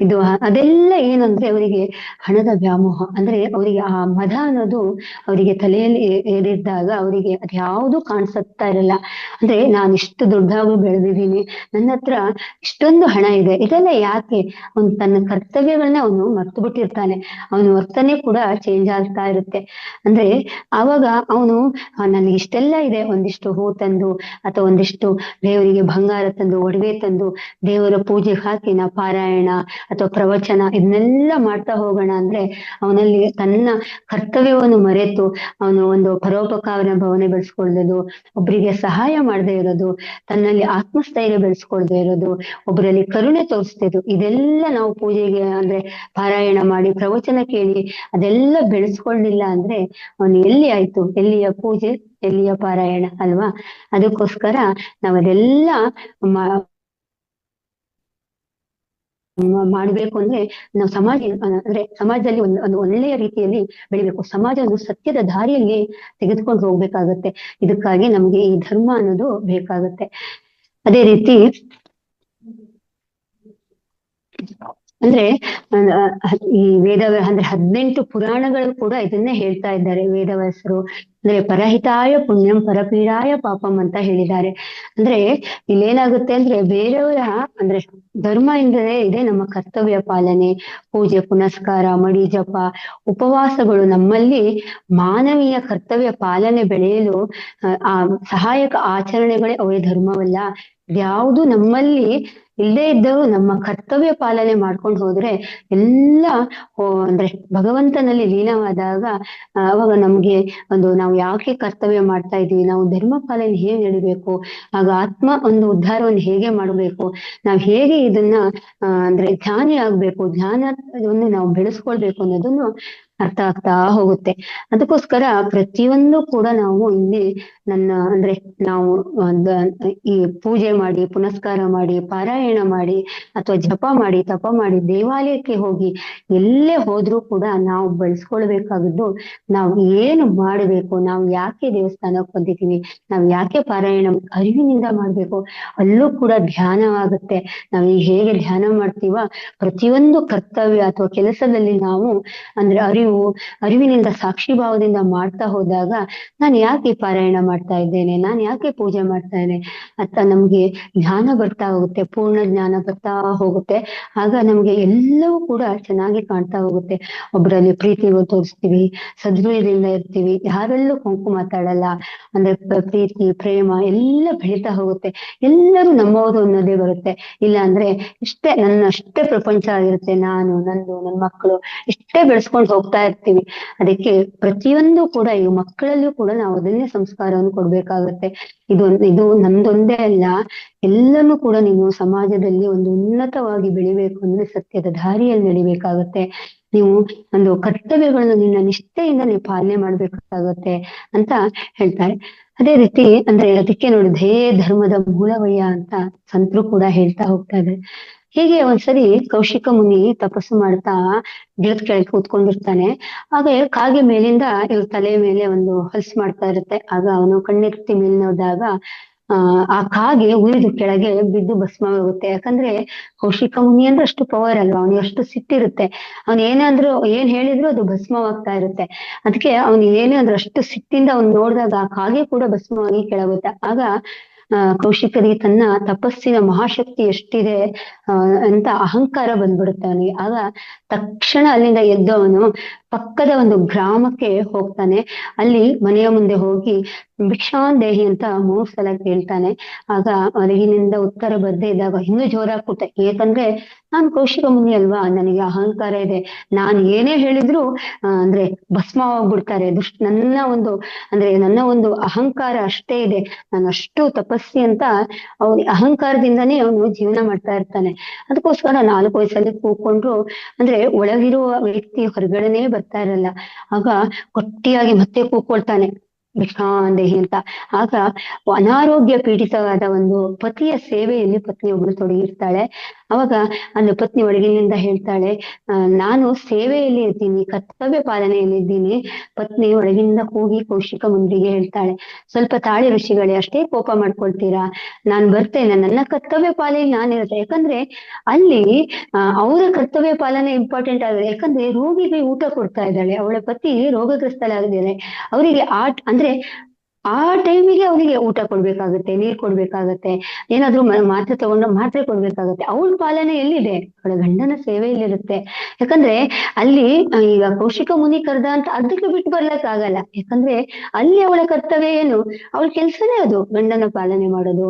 ಇದು ಅದೆಲ್ಲ ಏನಂದ್ರೆ ಅವರಿಗೆ ಹಣದ ವ್ಯಾಮೋಹ, ಅಂದ್ರೆ ಅವರಿಗೆ ಆ ಮದ ಅನ್ನೋದು ಅವರಿಗೆ ತಲೆಯಲ್ಲಿ ಏರಿದ್ದಾಗ ಅವರಿಗೆ ಅದ್ಯಾವುದು ಕಾಣಿಸುತ್ತಾ ಇರಲ್ಲ. ಅಂದ್ರೆ ನಾನು ಇಷ್ಟು ದೊಡ್ಡದಾಗೂ ಬೆಳೆದಿದ್ದೀನಿ, ನನ್ನ ಹತ್ರ ಇಷ್ಟೊಂದು ಹಣ ಇದೆ, ಇದೆಲ್ಲ ಯಾಕೆ? ಅವನು ತನ್ನ ಕರ್ತವ್ಯಗಳನ್ನ ಅವನು ಮರ್ತು ಬಿಟ್ಟಿರ್ತಾನೆ, ಅವನ ವರ್ತನೆ ಕೂಡ ಚೇಂಜ್ ಆಗ್ತಾ ಇರುತ್ತೆ. ಅಂದ್ರೆ ಆವಾಗ ಅವನು ನನಗೆ ಇಷ್ಟೆಲ್ಲ ಇದೆ, ಒಂದಿಷ್ಟು ಹೂ ತಂದು ಅಥವಾ ಒಂದಿಷ್ಟು ದೇವರಿಗೆ ಬಂಗಾರ ತಂದು ಒಡವೆ ತಂದು ದೇವರ ಪೂಜೆಗೆ ಹಾಕಿ ನಾ ಪಾರಾಯಣ ಅಥವಾ ಪ್ರವಚನ ಇದನ್ನೆಲ್ಲ ಮಾಡ್ತಾ ಹೋಗೋಣ ಅಂದ್ರೆ ಅವನಲ್ಲಿ ತನ್ನ ಕರ್ತವ್ಯವನ್ನು ಮರೆತು ಅವನು ಒಂದು ಪರೋಪಕಾರ ಭಾವನೆ ಬೆಳೆಸ್ಕೊಳ್ಳೋದು, ಒಬ್ಬರಿಗೆ ಸಹಾಯ ಮಾಡದೇ ಇರೋದು, ತನ್ನಲ್ಲಿ ಆತ್ಮಸ್ಥೈರ್ಯ ಬೆಳೆಸ್ಕೊಳ್ದೇ ಇರೋದು, ಒಬ್ಬರಲ್ಲಿ ಕರುಣೆ ತೋರಿಸ್ತಿದ್ರು, ಇದೆಲ್ಲ ನಾವು ಪೂಜೆಗೆ ಅಂದ್ರೆ ಪಾರಾಯಣ ಮಾಡಿ ಪ್ರವಚನ ಕೇಳಿ ಅದೆಲ್ಲ ಬೆಳೆಸ್ಕೊಳ್ಳಿಲ್ಲ ಅಂದ್ರೆ ಅವನು ಎಲ್ಲಿ ಆಯ್ತು, ಎಲ್ಲಿಯ ಪೂಜೆ, ಎಲ್ಲಿಯ ಪಾರಾಯಣ ಅಲ್ವಾ? ಅದಕ್ಕೋಸ್ಕರ ನಾವದೆಲ್ಲ ಮಾಡ್ಬೇಕು ಅಂದ್ರೆ ನಾವು ಸಮಾಜ ಅಂದ್ರೆ ಸಮಾಜದಲ್ಲಿ ಒಂದು ಒಳ್ಳೆಯ ರೀತಿಯಲ್ಲಿ ಬೆಳಿಬೇಕು, ಸಮಾಜವನ್ನು ಸತ್ಯದ ದಾರಿಯಲ್ಲಿ ತೆಗೆದುಕೊಂಡು ಹೋಗ್ಬೇಕಾಗತ್ತೆ. ಇದಕ್ಕಾಗಿ ನಮ್ಗೆ ಈ ಧರ್ಮ ಅನ್ನೋದು ಬೇಕಾಗತ್ತೆ. ಅದೇ ರೀತಿ ಅಂದ್ರೆ ಈ ಅಂದ್ರೆ 18 ಪುರಾಣಗಳು ಕೂಡ ಇದನ್ನೇ ಹೇಳ್ತಾ ಇದ್ದಾರೆ ವೇದವ್ಯಾಸರು. ಅಂದ್ರೆ ಪರಹಿತಾಯ ಪುಣ್ಯಂ ಪರಪೀಡಾಯ ಪಾಪಂ ಅಂತ ಹೇಳಿದ್ದಾರೆ. ಅಂದ್ರೆ ಇಲ್ಲೇನಾಗುತ್ತೆ ಅಂದ್ರೆ ಬೇರೆಯವರ ಅಂದ್ರೆ ಧರ್ಮ ಎಂದರೆ ಇದೇ ನಮ್ಮ ಕರ್ತವ್ಯ ಪಾಲನೆ, ಪೂಜೆ ಪುನಸ್ಕಾರ, ಮಡಿ ಜಪ, ಉಪವಾಸಗಳು ನಮ್ಮಲ್ಲಿ ಮಾನವೀಯ ಕರ್ತವ್ಯ ಪಾಲನೆ ಬೆಳೆಯಲು ಆ ಸಹಾಯಕ ಆಚರಣೆಗಳೇ ಅವೇ ಧರ್ಮವಲ್ಲ. ಯಾವುದು ನಮ್ಮಲ್ಲಿ ಇಲ್ಲದೇ ಇದ್ದವು ನಮ್ಮ ಕರ್ತವ್ಯ ಪಾಲನೆ ಮಾಡ್ಕೊಂಡು ಹೋದ್ರೆ ಎಲ್ಲ ಅಂದ್ರೆ ಭಗವಂತನಲ್ಲಿ ಲೀನವಾದಾಗ ಅವಾಗ ನಮ್ಗೆ ಒಂದು ನಾವು ಯಾಕೆ ಕರ್ತವ್ಯ ಮಾಡ್ತಾ ಇದೀವಿ, ನಾವು ಧರ್ಮ ಪಾಲನೆ ಹೇಗೆ ನಡಿಬೇಕು, ಆಗ ಆತ್ಮ ಒಂದು ಉದ್ಧಾರವನ್ನು ಹೇಗೆ ಮಾಡಬೇಕು, ನಾವ್ ಹೇಗೆ ಇದನ್ನ ಅಂದ್ರೆ ಧ್ಯಾನಿ ಆಗ್ಬೇಕು, ಧ್ಯಾನವನ್ನು ನಾವು ಬೆಳೆಸ್ಕೊಳ್ಬೇಕು ಅನ್ನೋದನ್ನು ಅರ್ಥ ಆಗ್ತಾ ಹೋಗುತ್ತೆ. ಅದಕ್ಕೋಸ್ಕರ ಪ್ರತಿಯೊಂದು ಕೂಡ ನಾವು ಇಲ್ಲಿ ಅಂದ್ರೆ ನಾವು ಈ ಪೂಜೆ ಮಾಡಿ, ಪುನಸ್ಕಾರ ಮಾಡಿ, ಪಾರಾಯಣ ಮಾಡಿ ಅಥವಾ ಜಪ ಮಾಡಿ, ತಪ ಮಾಡಿ, ದೇವಾಲಯಕ್ಕೆ ಹೋಗಿ ಎಲ್ಲೇ ಹೋದ್ರೂ ಕೂಡ ನಾವು ಬೆಳೆಸ್ಕೊಳ್ಬೇಕಾಗಿದ್ದು ನಾವು ಏನು ಮಾಡಬೇಕು, ನಾವು ಯಾಕೆ ದೇವಸ್ಥಾನಕ್ಕೆ ಬಂದಿದ್ದೀವಿ, ನಾವು ಯಾಕೆ ಪಾರಾಯಣ ಅರಿವಿನಿಂದ ಮಾಡ್ಬೇಕು, ಅಲ್ಲೂ ಕೂಡ ಧ್ಯಾನವಾಗುತ್ತೆ. ನಾವು ಈಗ ಹೇಗೆ ಧ್ಯಾನ ಮಾಡ್ತೀವ ಪ್ರತಿಯೊಂದು ಕರ್ತವ್ಯ ಅಥವಾ ಕೆಲಸದಲ್ಲಿ ನಾವು ಅಂದ್ರೆ ಅರಿವು ನೀವು ಅರಿವಿನಿಂದ ಸಾಕ್ಷಿ ಭಾವದಿಂದ ಮಾಡ್ತಾ ಹೋದಾಗ ನಾನು ಯಾಕೆ ಈ ಪಾರಾಯಣ ಮಾಡ್ತಾ ಇದ್ದೇನೆ, ನಾನು ಯಾಕೆ ಪೂಜೆ ಮಾಡ್ತಾ ಇದ್ದೇನೆ ಅಂತ ನಮ್ಗೆ ಜ್ಞಾನ ಬರ್ತಾ ಹೋಗುತ್ತೆ, ಪೂರ್ಣ ಜ್ಞಾನ ಬರ್ತಾ ಹೋಗುತ್ತೆ. ಆಗ ನಮ್ಗೆ ಎಲ್ಲವೂ ಕೂಡ ಚೆನ್ನಾಗಿ ಕಾಣ್ತಾ ಹೋಗುತ್ತೆ. ಒಬ್ಬರಲ್ಲಿ ಪ್ರೀತಿ ತೋರಿಸ್ತೀವಿ, ಸದ್ಗುಣದಿಂದ ಇರ್ತೀವಿ, ಯಾರಲ್ಲೂ ಕೊಂಕು ಮಾತಾಡಲ್ಲ, ಅಂದ್ರೆ ಪ್ರೀತಿ ಪ್ರೇಮ ಎಲ್ಲ ಬೆಳೀತಾ ಹೋಗುತ್ತೆ. ಎಲ್ಲರೂ ನಮ್ಮವರು ಅನ್ನೋದೇ ಬರುತ್ತೆ. ಇಲ್ಲ ಅಂದ್ರೆ ಇಷ್ಟೇ ನನ್ನಷ್ಟೇ ಪ್ರಪಂಚ ಆಗಿರುತ್ತೆ, ನಾನು ನಂದು ನನ್ನ ಮಕ್ಕಳು ಇಷ್ಟೇ ಬೆಳೆಸ್ಕೊಂಡು ಹೋಗ್ತಾ ಇರ್ತೀವಿ. ಅದಕ್ಕೆ ಪ್ರತಿಯೊಂದು ಕೂಡ ಈ ಮಕ್ಕಳಲ್ಲೂ ಕೂಡ ನಾವು ಅದನ್ನೇ ಸಂಸ್ಕಾರವನ್ನು ಕೊಡ್ಬೇಕಾಗತ್ತೆ. ಇದು ನಮ್ದೊಂದೇ ಅಲ್ಲ, ಎಲ್ಲನೂ ಕೂಡ ನೀವು ಸಮಾಜದಲ್ಲಿ ಒಂದು ಉನ್ನತವಾಗಿ ಬೆಳಿಬೇಕು ಅಂದ್ರೆ ಸತ್ಯದ ದಾರಿಯಲ್ಲಿ ನಡಿಬೇಕಾಗತ್ತೆ. ನೀವು ಒಂದು ಕರ್ತವ್ಯಗಳನ್ನು ನಿನ್ನ ನಿಷ್ಠೆಯಿಂದ ನೀವು ಪಾಲನೆ ಮಾಡ್ಬೇಕಾಗತ್ತೆ ಅಂತ ಹೇಳ್ತಾರೆ. ಅದೇ ರೀತಿ ಅಂದ್ರೆ ಅದಕ್ಕೆ ನೋಡಿ ಧ್ಯೇಯ ಧರ್ಮದ ಮೂಲವಯ್ಯ ಅಂತ ಸಂತರು ಕೂಡ ಹೇಳ್ತಾ ಹೋಗ್ತಾ ಇದ್ದಾರೆ. ಹೀಗೆ ಒಂದ್ಸರಿ ಕೌಶಿಕ ಮುನಿ ತಪಸ್ಸು ಮಾಡ್ತಾ ಗಿಡದ ಕೆಳಗೆ ಕೂತ್ಕೊಂಡಿರ್ತಾನೆ. ಆಗ ಕಾಗೆ ಮೇಲಿಂದ ಇವ್ರ ತಲೆ ಮೇಲೆ ಒಂದು ಹಲ್ಸ್ ಮಾಡ್ತಾ ಇರುತ್ತೆ. ಆಗ ಅವನು ಕಣ್ಣೆತ್ತಿ ಮೇಲೆ ನೋಡಿದಾಗ ಆ ಕಾಗೆ ಉರಿದು ಕೆಳಗೆ ಬಿದ್ದು ಭಸ್ಮ ಆಗುತ್ತೆ. ಯಾಕಂದ್ರೆ ಕೌಶಿಕ ಮುನಿ ಅಂದ್ರೆ ಅಷ್ಟು ಪವರ್ ಅಲ್ವಾ, ಅವನಿಗೆ ಅಷ್ಟು ಸಿಟ್ಟಿರುತ್ತೆ. ಅವ್ನ್ ಏನ್ ಹೇಳಿದ್ರು ಅದು ಭಸ್ಮವಾಗ್ತಾ ಇರುತ್ತೆ. ಅದಕ್ಕೆ ಅವ್ನು ಏನೇ ಅಂದ್ರೆ ಅಷ್ಟು ಸಿಟ್ಟಿಂದ ಅವ್ನು ನೋಡಿದಾಗ ಆ ಕಾಗೆ ಕೂಡ ಭಸ್ಮವಾಗಿ ಕೆಳಗುತ್ತೆ. ಆಗ ಕೌಶಿಕರಿಗೆ ತನ್ನ ತಪಸ್ಸಿನ ಮಹಾಶಕ್ತಿ ಎಷ್ಟಿದೆ ಅಂತ ಅಹಂಕಾರ ಬಂದ್ಬಿಡುತ್ತೆ ಅವನಿಗೆ. ಆಗ ತಕ್ಷಣ ಅಲ್ಲಿಂದ ಎದ್ದು ಅವನು ಪಕ್ಕದ ಒಂದು ಗ್ರಾಮಕ್ಕೆ ಹೋಗ್ತಾನೆ. ಅಲ್ಲಿ ಮನೆಯ ಮುಂದೆ ಹೋಗಿ ಭಿಕ್ಷಾಂದೇಹಿ ಅಂತ 3 ಸಲ ಕೇಳ್ತಾನೆ. ಆಗ ಹೊರಗಿನಿಂದ ಉತ್ತರ ಬರ್ದೇ ಇದ್ದಾಗ ಇನ್ನೂ ಜೋರಾಗ್ಬಿಟ್ಟೆ. ಏಕಂದ್ರೆ ನಾನು ಕೌಶಿಕ ಮುನಿ ಅಲ್ವಾ, ನನಗೆ ಅಹಂಕಾರ ಇದೆ, ನಾನು ಏನೇ ಹೇಳಿದ್ರು ಅಂದ್ರೆ ಭಸ್ಮ ಹೋಗ್ಬಿಡ್ತಾರೆ. ನನ್ನ ಒಂದು ಅಹಂಕಾರ ಅಷ್ಟೇ ಇದೆ, ನಾನು ಅಷ್ಟು ತಪಸ್ಸಿ ಅಂತ ಅವನ ಅಹಂಕಾರದಿಂದಾನೇ ಅವನು ಜೀವನ ಮಾಡ್ತಾ ಇರ್ತಾನೆ. ಅದಕ್ಕೋಸ್ಕರ 4 ವಯಸ್ಸಲ್ಲಿ ಕೂತ್ಕೊಂಡ್ರು ಅಂದ್ರೆ ಒಳಗಿರುವ ವ್ಯಕ್ತಿ ಹೊರಗಡೆನೆ ಬರ್ತಾ ಇರಲ್ಲ. ಆಗ ಗಟ್ಟಿಯಾಗಿ ಮತ್ತೆ ಕೂತ್ಕೊಳ್ತಾನೆ ಭಿಕ್ಷಾಂದೇಹಿ ಅಂತ. ಆಗ ಅನಾರೋಗ್ಯ ಪೀಡಿತವಾದ ಒಂದು ಪತಿಯ ಸೇವೆಯಲ್ಲಿ ಪತ್ನಿ ಒಬ್ಬಳು ತೊಡಗಿರ್ತಾಳೆ. ಅವಾಗ ಅಲ್ಲಿ ಪತ್ನಿ ಒಳಗಿನಿಂದ ಹೇಳ್ತಾಳೆ, ನಾನು ಸೇವೆಯಲ್ಲಿ ಇದ್ದೀನಿ, ಕರ್ತವ್ಯ ಪಾಲನೆಯಲ್ಲಿ ಇದ್ದೀನಿ. ಪತ್ನಿ ಒಳಗಿಂದ ಕೂಗಿ ಕೌಶಿಕ ಮುನಿಗೆ ಹೇಳ್ತಾಳೆ, ಸ್ವಲ್ಪ ತಾಳಿ ಋಷಿಗಳೇ, ಅಷ್ಟೇ ಕೋಪ ಮಾಡ್ಕೊಳ್ತೀರಾ, ನಾನ್ ಬರ್ತೇನೆ, ನನ್ನ ಕರ್ತವ್ಯ ಪಾಲನೆ ನಾನಿರುತ್ತೆ. ಯಾಕಂದ್ರೆ ಅಲ್ಲಿ ಅವರ ಕರ್ತವ್ಯ ಪಾಲನೆ ಇಂಪಾರ್ಟೆಂಟ್ ಆಗಿದೆ. ಯಾಕಂದ್ರೆ ರೋಗಿಗೆ ಊಟ ಕೊಡ್ತಾ ಇದ್ದಾಳೆ, ಅವಳ ಪತಿ ರೋಗಗ್ರಸ್ತಲಾಗಿದ್ದಾರೆ. ಅವರಿಗೆ ಅಂದ್ರೆ ಆ ಟೈಮಿಗೆ ಅವನಿಗೆ ಊಟ ಕೊಡ್ಬೇಕಾಗತ್ತೆ, ನೀರ್ ಕೊಡ್ಬೇಕಾಗತ್ತೆ, ಏನಾದ್ರೂ ಮಾತ್ರೆ ತಗೊಂಡು ಮಾತ್ರೆ ಕೊಡ್ಬೇಕಾಗತ್ತೆ. ಅವಳ ಪಾಲನೆ ಎಲ್ಲಿದೆ, ಅವಳ ಗಂಡನ ಸೇವೆಯಲ್ಲಿರುತ್ತೆ. ಯಾಕಂದ್ರೆ ಅಲ್ಲಿ ಈಗ ಕೌಶಿಕ ಮುನಿ ಕರ್ದ ಅಂತ ಅದಕ್ಕೆ ಬಿಟ್ಟು ಬರ್ಲಕ್ ಆಗಲ್ಲ. ಯಾಕಂದ್ರೆ ಅಲ್ಲಿ ಅವಳ ಕರ್ತವ್ಯ ಏನು, ಅವಳ ಕೆಲ್ಸನೇ ಅದು ಗಂಡನ ಪಾಲನೆ ಮಾಡೋದು.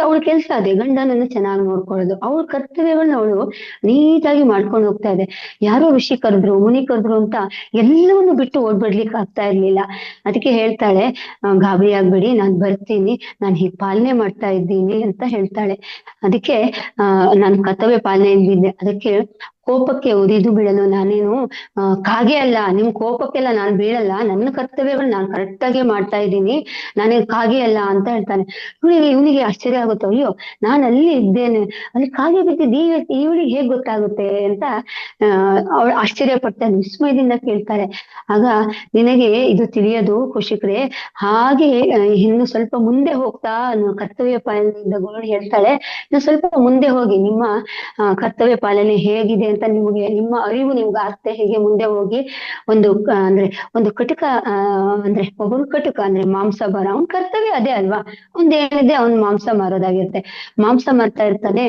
ಅವಳ ಕೆಲ್ಸ ಅದೇ ಗಂಡನನ್ನು ಚೆನ್ನಾಗಿ ನೋಡ್ಕೊಳ್ಳೋದು. ಅವಳ ಕರ್ತವ್ಯಗಳನ್ನ ಅವಳು ನೀಟಾಗಿ ಮಾಡ್ಕೊಂಡು ಹೋಗ್ತಾ ಇದೆ. ಯಾರೋ ಋಷಿ ಕರೆದ್ರು, ಮುನಿ ಕರೆದ್ರು ಅಂತ ಎಲ್ಲವನ್ನು ಬಿಟ್ಟು ಓಡ್ಬಿಡ್ಲಿಕ್ಕೆ ಆಗ್ತಾ ಇರ್ಲಿಲ್ಲ. ಅದಕ್ಕೆ ಹೇಳ್ತಾಳೆ, ಗಾಬರಿ ಆಗ್ಬೇಡಿ, ನಾನ್ ಬರ್ತೀನಿ, ನಾನು ಹೀಗೆ ಪಾಲನೆ ಮಾಡ್ತಾ ಇದ್ದೀನಿ ಅಂತ ಹೇಳ್ತಾಳೆ. ಅದಕ್ಕೆ ನಾನು ಕರ್ತವ್ಯ ಪಾಲನೆಯಲ್ಲಿದ್ದೆ. ಅದಕ್ಕೆ ಕೋಪಕ್ಕೆ ಉರಿದು ಬೀಳಲು ನಾನೇನು ಕಾಗೆ ಅಲ್ಲ, ನಿಮ್ ಕೋಪಕ್ಕೆಲ್ಲ ನಾನ್ ಬೀಳಲ್ಲ, ನನ್ನ ಕರ್ತವ್ಯಗಳು ನಾನು ಕರೆಕ್ಟ್ ಆಗಿ ಮಾಡ್ತಾ ಇದ್ದೀನಿ, ನಾನೇ ಕಾಗೆ ಅಲ್ಲ ಅಂತ ಹೇಳ್ತಾನೆ. ಇವನಿಗೆ ಆಶ್ಚರ್ಯ ಆಗುತ್ತೆ, ಅಯ್ಯೋ ನಾನು ಅಲ್ಲಿ ಇದ್ದೇನೆ, ಅಲ್ಲಿ ಕಾಗೆ ಬಿದ್ದಿದ್ದು ಇವಳಿಗೆ ಹೇಗ್ ಗೊತ್ತಾಗುತ್ತೆ ಅಂತ ಅವಳು ಆಶ್ಚರ್ಯ ಪಡ್ತಾನೆ, ವಿಸ್ಮಯದಿಂದ ಕೇಳ್ತಾರೆ. ಆಗ ನಿನಗೆ ಇದು ತಿಳಿಯೋದು ಕೌಶಿಕ್ರೆ, ಹಾಗೆ ಇನ್ನು ಸ್ವಲ್ಪ ಮುಂದೆ ಹೋಗ್ತಾ ಕರ್ತವ್ಯ ಪಾಲನೆಯಿಂದ ಗೋಳು ಹೇಳ್ತಾಳೆ, ಇನ್ನು ಸ್ವಲ್ಪ ಮುಂದೆ ಹೋಗಿ ನಿಮ್ಮ ಕರ್ತವ್ಯ ಪಾಲನೆ ಹೇಗಿದೆ ಅಂತ ನಿಮ್ಮ ಅರಿವು ನಿಮ್ಗೆ ಆಗ್ತೆ. ಹೇಗೆ ಮುಂದೆ ಹೋಗಿ ಒಂದು ಕಟುಕ ಅಂದ್ರೆ ಒಬ್ಬರು ಕಟುಕ ಅಂದ್ರೆ ಮಾಂಸ ಮಾರ, ಅವ್ನ ಕರ್ತವ್ಯ ಅದೇ ಅಲ್ವಾ, ಏನಿದೆ ಅವ್ನ್ ಮಾಂಸ ಮಾರೋದಾಗಿರುತ್ತೆ, ಮಾಂಸ ಮಾರ್ತಾ ಇರ್ತಾನೆ.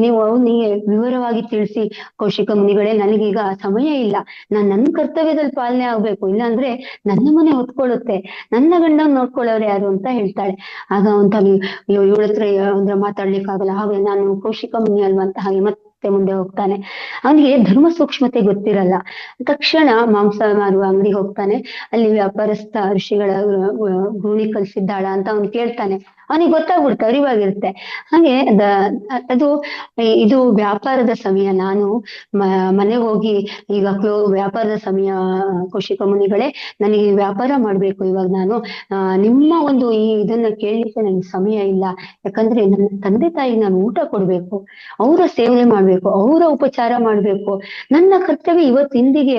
ನೀವು ಅವನಿಗೆ ವಿವರವಾಗಿ ತಿಳಿಸಿ, ಕೌಶಿಕ ಮುನಿಗಳೇ ನನಗೀಗ ಸಮಯ ಇಲ್ಲ, ನನ್ನ ಕರ್ತವ್ಯದಲ್ಲಿ ಪಾಲನೆ ಆಗ್ಬೇಕು, ಇಲ್ಲಾಂದ್ರೆ ನನ್ನ ಮನೆ ಹೊತ್ಕೊಳ್ಳುತ್ತೆ, ನನ್ನ ಗಂಡನ್ ನೋಡ್ಕೊಳ್ಳೋರು ಯಾರು ಅಂತ ಹೇಳ್ತಾಳೆ. ಆಗ ಇವಳ ಹತ್ರ ಅಂದ್ರೆ ಮಾತಾಡ್ಲಿಕ್ಕಾಗಲ್ಲ, ಹಾಗೆ ನಾನು ಕೌಶಿಕ ಮುನಿ ಅಲ್ವಾ ಅಂತ ಹಾಗೆ ಮತ್ತೆ ಮುಂದೆ ಹೋಗ್ತಾನೆ. ಅವನಿಗೆ ಧರ್ಮ ಸೂಕ್ಷ್ಮತೆ ಗೊತ್ತಿರಲ್ಲ. ತಕ್ಷಣ ಮಾಂಸ ಮಾರುವ ಅಂಗಡಿ ಹೋಗ್ತಾನೆ. ಅಲ್ಲಿ ವ್ಯಾಪಾರಸ್ಥ ಋಷಿಗಳ ಗೂಣಿ ಕಲ್ಸಿದ್ದಾಳ ಅಂತ ಅವ್ನು ಕೇಳ್ತಾನೆ. ಅವನಿಗೆ ಗೊತ್ತಾಗ್ಬಿಡುತ್ತೆ, ಅರಿವಾಗಿರುತ್ತೆ. ಹಾಗೆ ಇದು ವ್ಯಾಪಾರದ ಸಮಯ, ನಾನು ಮನೆಗೆ ಹೋಗಿ ಈಗ ವ್ಯಾಪಾರದ ಸಮಯ ಕೌಶಿಕ ಮುನಿಗಳೇ, ನನಗೆ ವ್ಯಾಪಾರ ಮಾಡ್ಬೇಕು ಇವಾಗ, ನಾನು ನಿಮ್ಮ ಒಂದು ಇದನ್ನ ಕೇಳಲಿಕ್ಕೆ ನನಗೆ ಸಮಯ ಇಲ್ಲ. ಯಾಕಂದ್ರೆ ನನ್ನ ತಂದೆ ತಾಯಿ ನಾನು ಊಟ ಕೊಡ್ಬೇಕು, ಅವರ ಸೇವೆ ಮಾಡ್ಬೇಕು, ಅವರ ಉಪಚಾರ ಮಾಡ್ಬೇಕು. ನನ್ನ ಕರ್ತವ್ಯ ಇಂದಿಗೆ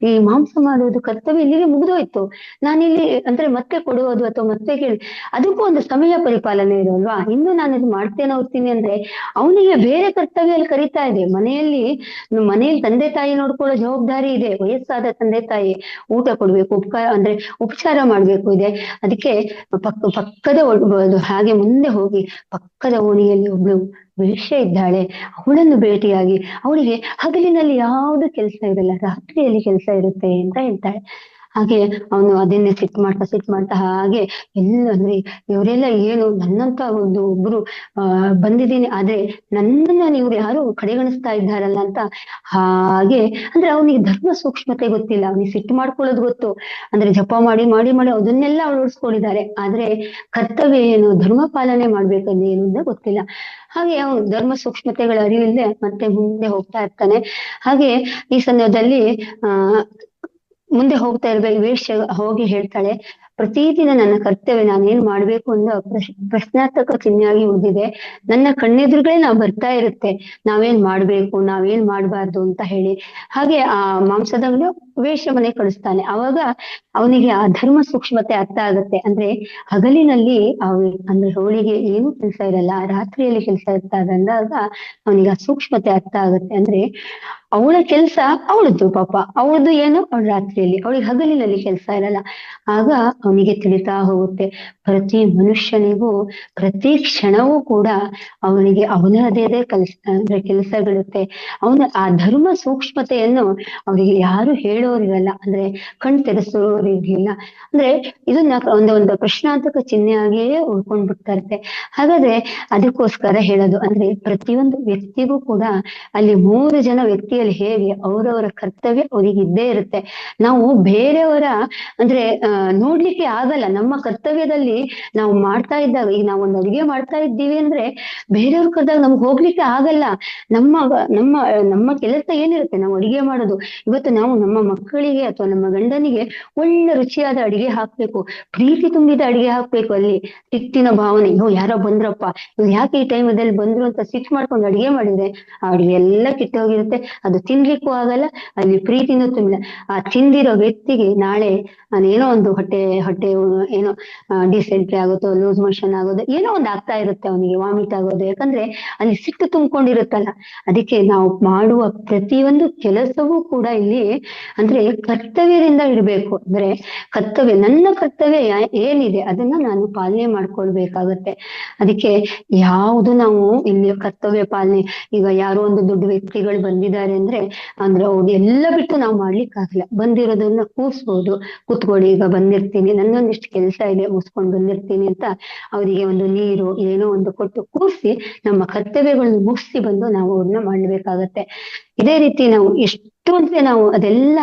ಈ ಮಾಂಸ ಮಾಡೋದು ಕರ್ತವ್ಯ ಇಲ್ಲಿಗೆ ಮುಗಿದೋಯ್ತು. ನಾನಿಲ್ಲಿ ಅಂದ್ರೆ ಮತ್ತೆ ಕೊಡುವುದು ಅಥವಾ ಮತ್ತೆ ಕೇಳಿ ಅದಕ್ಕೂ ಒಂದು ಸಮಯ ಪಾಲನೆ ಇರೋಲ್ವಾ, ಇನ್ನು ನಾನು ಇದು ಮಾಡ್ತೇನೆ ಹೋಗ್ತೀನಿ ಅಂದ್ರೆ ಅವನಿಗೆ ಬೇರೆ ಕರ್ತವ್ಯ ಅಲ್ಲಿ ಕರೀತಾ ಇದೆ. ಮನೆಯಲ್ಲಿ ತಂದೆ ತಾಯಿ ನೋಡ್ಕೊಳ್ಳೋ ಜವಾಬ್ದಾರಿ ಇದೆ, ವಯಸ್ಸಾದ ತಂದೆ ತಾಯಿ ಊಟ ಕೊಡ್ಬೇಕು, ಅಂದ್ರೆ ಉಪಚಾರ ಮಾಡ್ಬೇಕು ಇದೆ. ಅದಕ್ಕೆ ಪಕ್ಕದ ಹಾಗೆ ಮುಂದೆ ಹೋಗಿ ಪಕ್ಕದ ಓಣಿಯಲ್ಲಿ ಒಬ್ಳು ವೇಶ್ಯೆ ಇದ್ದಾಳೆ, ಅವಳನ್ನು ಭೇಟಿಯಾಗಿ ಅವಳಿಗೆ ಹಗಲಿನಲ್ಲಿ ಯಾವುದು ಕೆಲಸ ಇರಲ್ಲ, ರಾತ್ರಿಯಲ್ಲಿ ಕೆಲಸ ಇರುತ್ತೆ ಅಂತ ಹೇಳ್ತಾಳೆ. ಹಾಗೆ ಅವನು ಅದನ್ನೇ ಸಿಟ್ಟು ಮಾಡ್ತಾ ಹಾಗೆ ಅಂದ್ರೆ ಇವರೆಲ್ಲ ಏನು ನನ್ನಂತ ಒಬ್ರು ಬಂದಿದ್ದೀನಿ, ಆದ್ರೆ ನನ್ನನ್ನ ಇವ್ರು ಯಾರು ಕಡೆಗಣಿಸ್ತಾ ಇದ್ದಾರಲ್ಲ ಅಂತ ಹಾಗೆ. ಅಂದ್ರೆ ಅವನಿಗೆ ಧರ್ಮ ಸೂಕ್ಷ್ಮತೆ ಗೊತ್ತಿಲ್ಲ, ಅವನಿಗೆ ಸಿಟ್ಟು ಮಾಡ್ಕೊಳ್ಳೋದು ಗೊತ್ತು, ಅಂದ್ರೆ ಜಪ ಮಾಡಿ ಮಾಡಿ ಮಾಡಿ ಅದನ್ನೆಲ್ಲ ಅಳವಡಿಸ್ಕೊಂಡಿದ್ದಾರೆ, ಆದ್ರೆ ಕರ್ತವ್ಯ ಏನು, ಧರ್ಮ ಪಾಲನೆ ಮಾಡ್ಬೇಕಂದ್ರೆ ಏನು ಅಂತ ಗೊತ್ತಿಲ್ಲ. ಹಾಗೆ ಅವನು ಧರ್ಮ ಸೂಕ್ಷ್ಮತೆಗಳ ಅರಿವಿಲ್ಲದೆ ಮತ್ತೆ ಮುಂದೆ ಹೋಗ್ತಾ ಇರ್ತಾನೆ. ಹಾಗೆ ಈ ಸಂದರ್ಭದಲ್ಲಿ ಮುಂದೆ ಹೋಗ್ತಾ ಇರ್ಬೇಕು, ವೇಶ್ಯ ಹೋಗಿ ಹೇಳ್ತಾಳೆ, ಪ್ರತಿದಿನ ನನ್ನ ಕರ್ತವ್ಯ ನಾನೇನ್ ಮಾಡ್ಬೇಕು ಅನ್ನೋ ಪ್ರಶ್ನಾರ್ಥಕ ಚಿಹ್ನೆಯಾಗಿ ಉಳಿದಿದೆ, ನನ್ನ ಕಣ್ಣೆದುರುಗಳೇ ನಾವು ಬರ್ತಾ ಇರುತ್ತೆ, ನಾವೇನ್ ಮಾಡ್ಬೇಕು ನಾವೇನ್ ಮಾಡ್ಬಾರ್ದು ಅಂತ ಹೇಳಿ. ಹಾಗೆ ಆ ಮಾಂಸದಂಗಡಿ ವೇಶ್ಯ ಮನೆ ಕಳಿಸ್ತಾನೆ. ಅವಾಗ ಅವನಿಗೆ ಆ ಧರ್ಮ ಸೂಕ್ಷ್ಮತೆ ಅರ್ಥ ಆಗುತ್ತೆ. ಅಂದ್ರೆ ಹಗಲಿನಲ್ಲಿ ಅಂದ್ರೆ ಅವಳಿಗೆ ಏನು ಕೆಲಸ ಇರಲ್ಲ, ರಾತ್ರಿಯಲ್ಲಿ ಕೆಲಸ ಇರ್ತಾರೆ ಅಂದಾಗ ಅವನಿಗೆ ಆ ಸೂಕ್ಷ್ಮತೆ ಅರ್ಥ ಆಗುತ್ತೆ. ಅಂದ್ರೆ ಅವಳ ಕೆಲ್ಸ ಅವಳದ್ದು, ಪಾಪ ಅವಳದ್ದು ಏನು, ಅವಳ ರಾತ್ರಿಯಲ್ಲಿ, ಅವಳಿಗೆ ಹಗಲಿನಲ್ಲಿ ಕೆಲಸ ಇರಲ್ಲ. ಆಗ ಅವನಿಗೆ ತಿಳಿತಾ ಹೋಗುತ್ತೆ, ಪ್ರತಿ ಮನುಷ್ಯನಿಗೂ ಪ್ರತಿ ಕ್ಷಣವೂ ಕೂಡ ಅವನಿಗೆ ಅವನದೇ ಅಂದ್ರೆ ಕೆಲಸಗಳಿರುತ್ತೆ. ಆ ಧರ್ಮ ಸೂಕ್ಷ್ಮತೆಯನ್ನು ಅವರಿಗೆ ಯಾರು ಹೇಳೋರಿರಲ್ಲ, ಅಂದ್ರೆ ಕಣ್ ತೆರೆಸೋರಿಗಿಲ್ಲ. ಅಂದ್ರೆ ಇದನ್ನ ಒಂದು ಪ್ರಶ್ನಾರ್ಥಕ ಚಿಹ್ನೆಯಾಗಿಯೇ ಉಳ್ಕೊಂಡ್ಬಿಡ್ತಾ ಇರುತ್ತೆ. ಹಾಗಾದ್ರೆ ಅದಕ್ಕೋಸ್ಕರ ಹೇಳೋದು, ಅಂದ್ರೆ ಪ್ರತಿಯೊಂದು ವ್ಯಕ್ತಿಗೂ ಕೂಡ ಅಲ್ಲಿ 3 ಜನ ವ್ಯಕ್ತಿಯಲ್ಲಿ ಹೇಗೆ ಅವರವರ ಕರ್ತವ್ಯ ಅವರಿಗೆ ಇದ್ದೇ ಇರುತ್ತೆ. ನಾವು ಬೇರೆಯವರ ಅಂದ್ರೆ ನೋಡ್ಲಿಕ್ಕೆ ಆಗಲ್ಲ, ನಮ್ಮ ಕರ್ತವ್ಯದಲ್ಲಿ ನಾವು ಮಾಡ್ತಾ ಇದ್ದಾಗ, ಈಗ ನಾವು ಒಂದು ಅಡಿಗೆ ಮಾಡ್ತಾ ಇದ್ದೀವಿ ಅಂದ್ರೆ ಬೇರೆಯವ್ರ ಕರೆದಾಗ ನಮ್ಗೆ ಹೋಗ್ಲಿಕ್ಕೆ ಆಗಲ್ಲ. ನಮ್ಮ ನಮ್ಮ ನಮ್ಮ ಕೆಲಸ ಏನಿರುತ್ತೆ, ನಾವು ಅಡಿಗೆ ಮಾಡೋದು. ಇವತ್ತು ನಾವು ನಮ್ಮ ಮಕ್ಕಳಿಗೆ ಅಥವಾ ನಮ್ಮ ಗಂಡನಿಗೆ ಒಳ್ಳೆ ರುಚಿಯಾದ ಅಡಿಗೆ ಹಾಕ್ಬೇಕು, ಪ್ರೀತಿ ತುಂಬಿದ ಅಡಿಗೆ ಹಾಕ್ಬೇಕು. ಅಲ್ಲಿ ಸಿಟ್ಟಿನ ಭಾವನೆ, ಯಾರೋ ಬಂದ್ರಪ್ಪ, ಇವ್ರು ಯಾಕೆ ಈ ಟೈಮಲ್ಲಿ ಬಂದ್ರು ಅಂತ ಸಿಟ್ಟು ಮಾಡ್ಕೊಂಡು ಅಡಿಗೆ ಮಾಡಿದ್ರೆ ಆ ಅಡಿಗೆ ಎಲ್ಲ ಕಿತ್ತೋಗಿರುತ್ತೆ, ಅದು ತಿನ್ಲಿಕ್ಕೂ ಆಗಲ್ಲ, ಅಲ್ಲಿ ಪ್ರೀತಿನೂ ತುಂಬಿಲ್ಲ. ಆ ತಿಂದಿರೋ ವ್ಯಕ್ತಿಗೆ ನಾಳೆ ಏನೋ ಒಂದು ಹೊಟ್ಟೆ ಏನೋ ಡಿಸೆಂಟ್ರಿ ಆಗುತ್ತೋ, ಲೂಸ್ ಮೋಷನ್ ಆಗೋದು, ಏನೋ ಒಂದು ಆಗ್ತಾ ಇರುತ್ತೆ, ಅವನಿಗೆ ವಾಮಿಟ್ ಆಗೋದು, ಯಾಕಂದ್ರೆ ಅಲ್ಲಿ ಸಿಟ್ಟು ತುಂಬಿಕೊಂಡಿರುತ್ತಲ್ಲ. ಅದಕ್ಕೆ ನಾವು ಮಾಡುವ ಪ್ರತಿಯೊಂದು ಕೆಲಸವೂ ಕೂಡ ಇಲ್ಲಿ ಅಂದ್ರೆ ಕರ್ತವ್ಯದಿಂದ ಇರಬೇಕು. ಅಂದ್ರೆ ನನ್ನ ಕರ್ತವ್ಯ ಏನಿದೆ ಅದನ್ನ ನಾನು ಪಾಲನೆ ಮಾಡ್ಕೊಳ್ಬೇಕಾಗತ್ತೆ. ಅದಕ್ಕೆ ಯಾವುದು ನಾವು ಇಲ್ಲಿ ಕರ್ತವ್ಯ ಪಾಲನೆ, ಈಗ ಯಾರೋ ಒಂದು ದೊಡ್ಡ ವ್ಯಕ್ತಿಗಳು ಬಂದಿದ್ದಾರೆ ಅಂದ್ರೆ ಅವ್ರು ಎಲ್ಲ ಬಿಟ್ಟು ನಾವು ಮಾಡ್ಲಿಕ್ಕಾಗಲ್ಲ. ಬಂದಿರೋದನ್ನ ಕೂರ್ಸ್ಬೋದು, ಕೂತ್ಕೊಳ್ಳಿ ಈಗ ಬಂದಿರ್ತೀನಿ, ನನ್ನೊಂದಿಷ್ಟು ಕೆಲಸ ಇದೆ ಮುಗಿಸ್ಕೊಂಡು ಬಂದಿರ್ತೀನಿ ಅಂತ ಅವರಿಗೆ ಒಂದು ನೀರು ಏನೋ ಒಂದು ಕೊಟ್ಟು ಕೂರಿಸಿ ನಮ್ಮ ಕರ್ತವ್ಯಗಳನ್ನ ಮುಗಿಸಿ ಬಂದು ನಾವು ಅವ್ರನ್ನ ಮಾಡ್ಬೇಕಾಗತ್ತೆ. ಇದೇ ರೀತಿ ನಾವು ಎಷ್ಟು ಅಂದ್ರೆ ನಾವು ಅದೆಲ್ಲ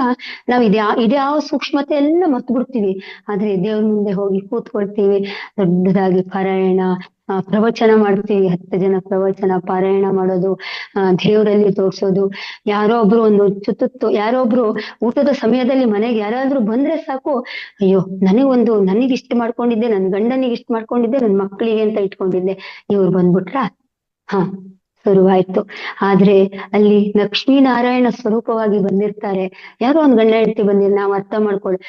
ನಾವು ಇದ್ಯಾವ ಸೂಕ್ಷ್ಮತೆ ಎಲ್ಲ ಮರ್ತು ಬಿಡ್ತೀವಿ. ಆದ್ರೆ ದೇವ್ರ ಮುಂದೆ ಹೋಗಿ ಕೂತ್ಕೊಳ್ತೀವಿ, ದೊಡ್ಡದಾಗಿ ಪಾರಾಯಣ ಪ್ರವಚನ ಮಾಡ್ತೀವಿ, 10 ಜನ ಪ್ರವಚನ ಪಾರಾಯಣ ಮಾಡೋದು, ದೇವರಲ್ಲಿ ತೋರ್ಸೋದು. ಯಾರೋ ಒಬ್ರು ಒಂದು ತುತ್ತು, ಯಾರೋ ಒಬ್ರು ಊಟದ ಸಮಯದಲ್ಲಿ ಮನೆಗೆ ಯಾರಾದ್ರೂ ಬಂದ್ರೆ ಸಾಕು, ಅಯ್ಯೋ ನನಗೆ ಇಷ್ಟ ಮಾಡ್ಕೊಂಡಿದ್ದೆ, ನನ್ ಗಂಡನಿಗೆ ಇಷ್ಟ ಮಾಡ್ಕೊಂಡಿದ್ದೆ, ನನ್ ಮಕ್ಕಳಿಗೆ ಅಂತ ಇಟ್ಕೊಂಡಿದ್ದೆ, ಇವ್ರು ಬಂದ್ಬಿಟ್ರ ಹ ಶುರುವಾಯ್ತು. ಆದ್ರೆ ಅಲ್ಲಿ ಲಕ್ಷ್ಮೀನಾರಾಯಣ ಸ್ವರೂಪವಾಗಿ ಬಂದಿರ್ತಾರೆ, ಯಾರೋ ಒಂದ್ ಗಂಡ ಹೆಂಡತಿ ಬಂದಿರ್, ನಾವು ಅರ್ಥ ಮಾಡ್ಕೊಳ್ಳಿ,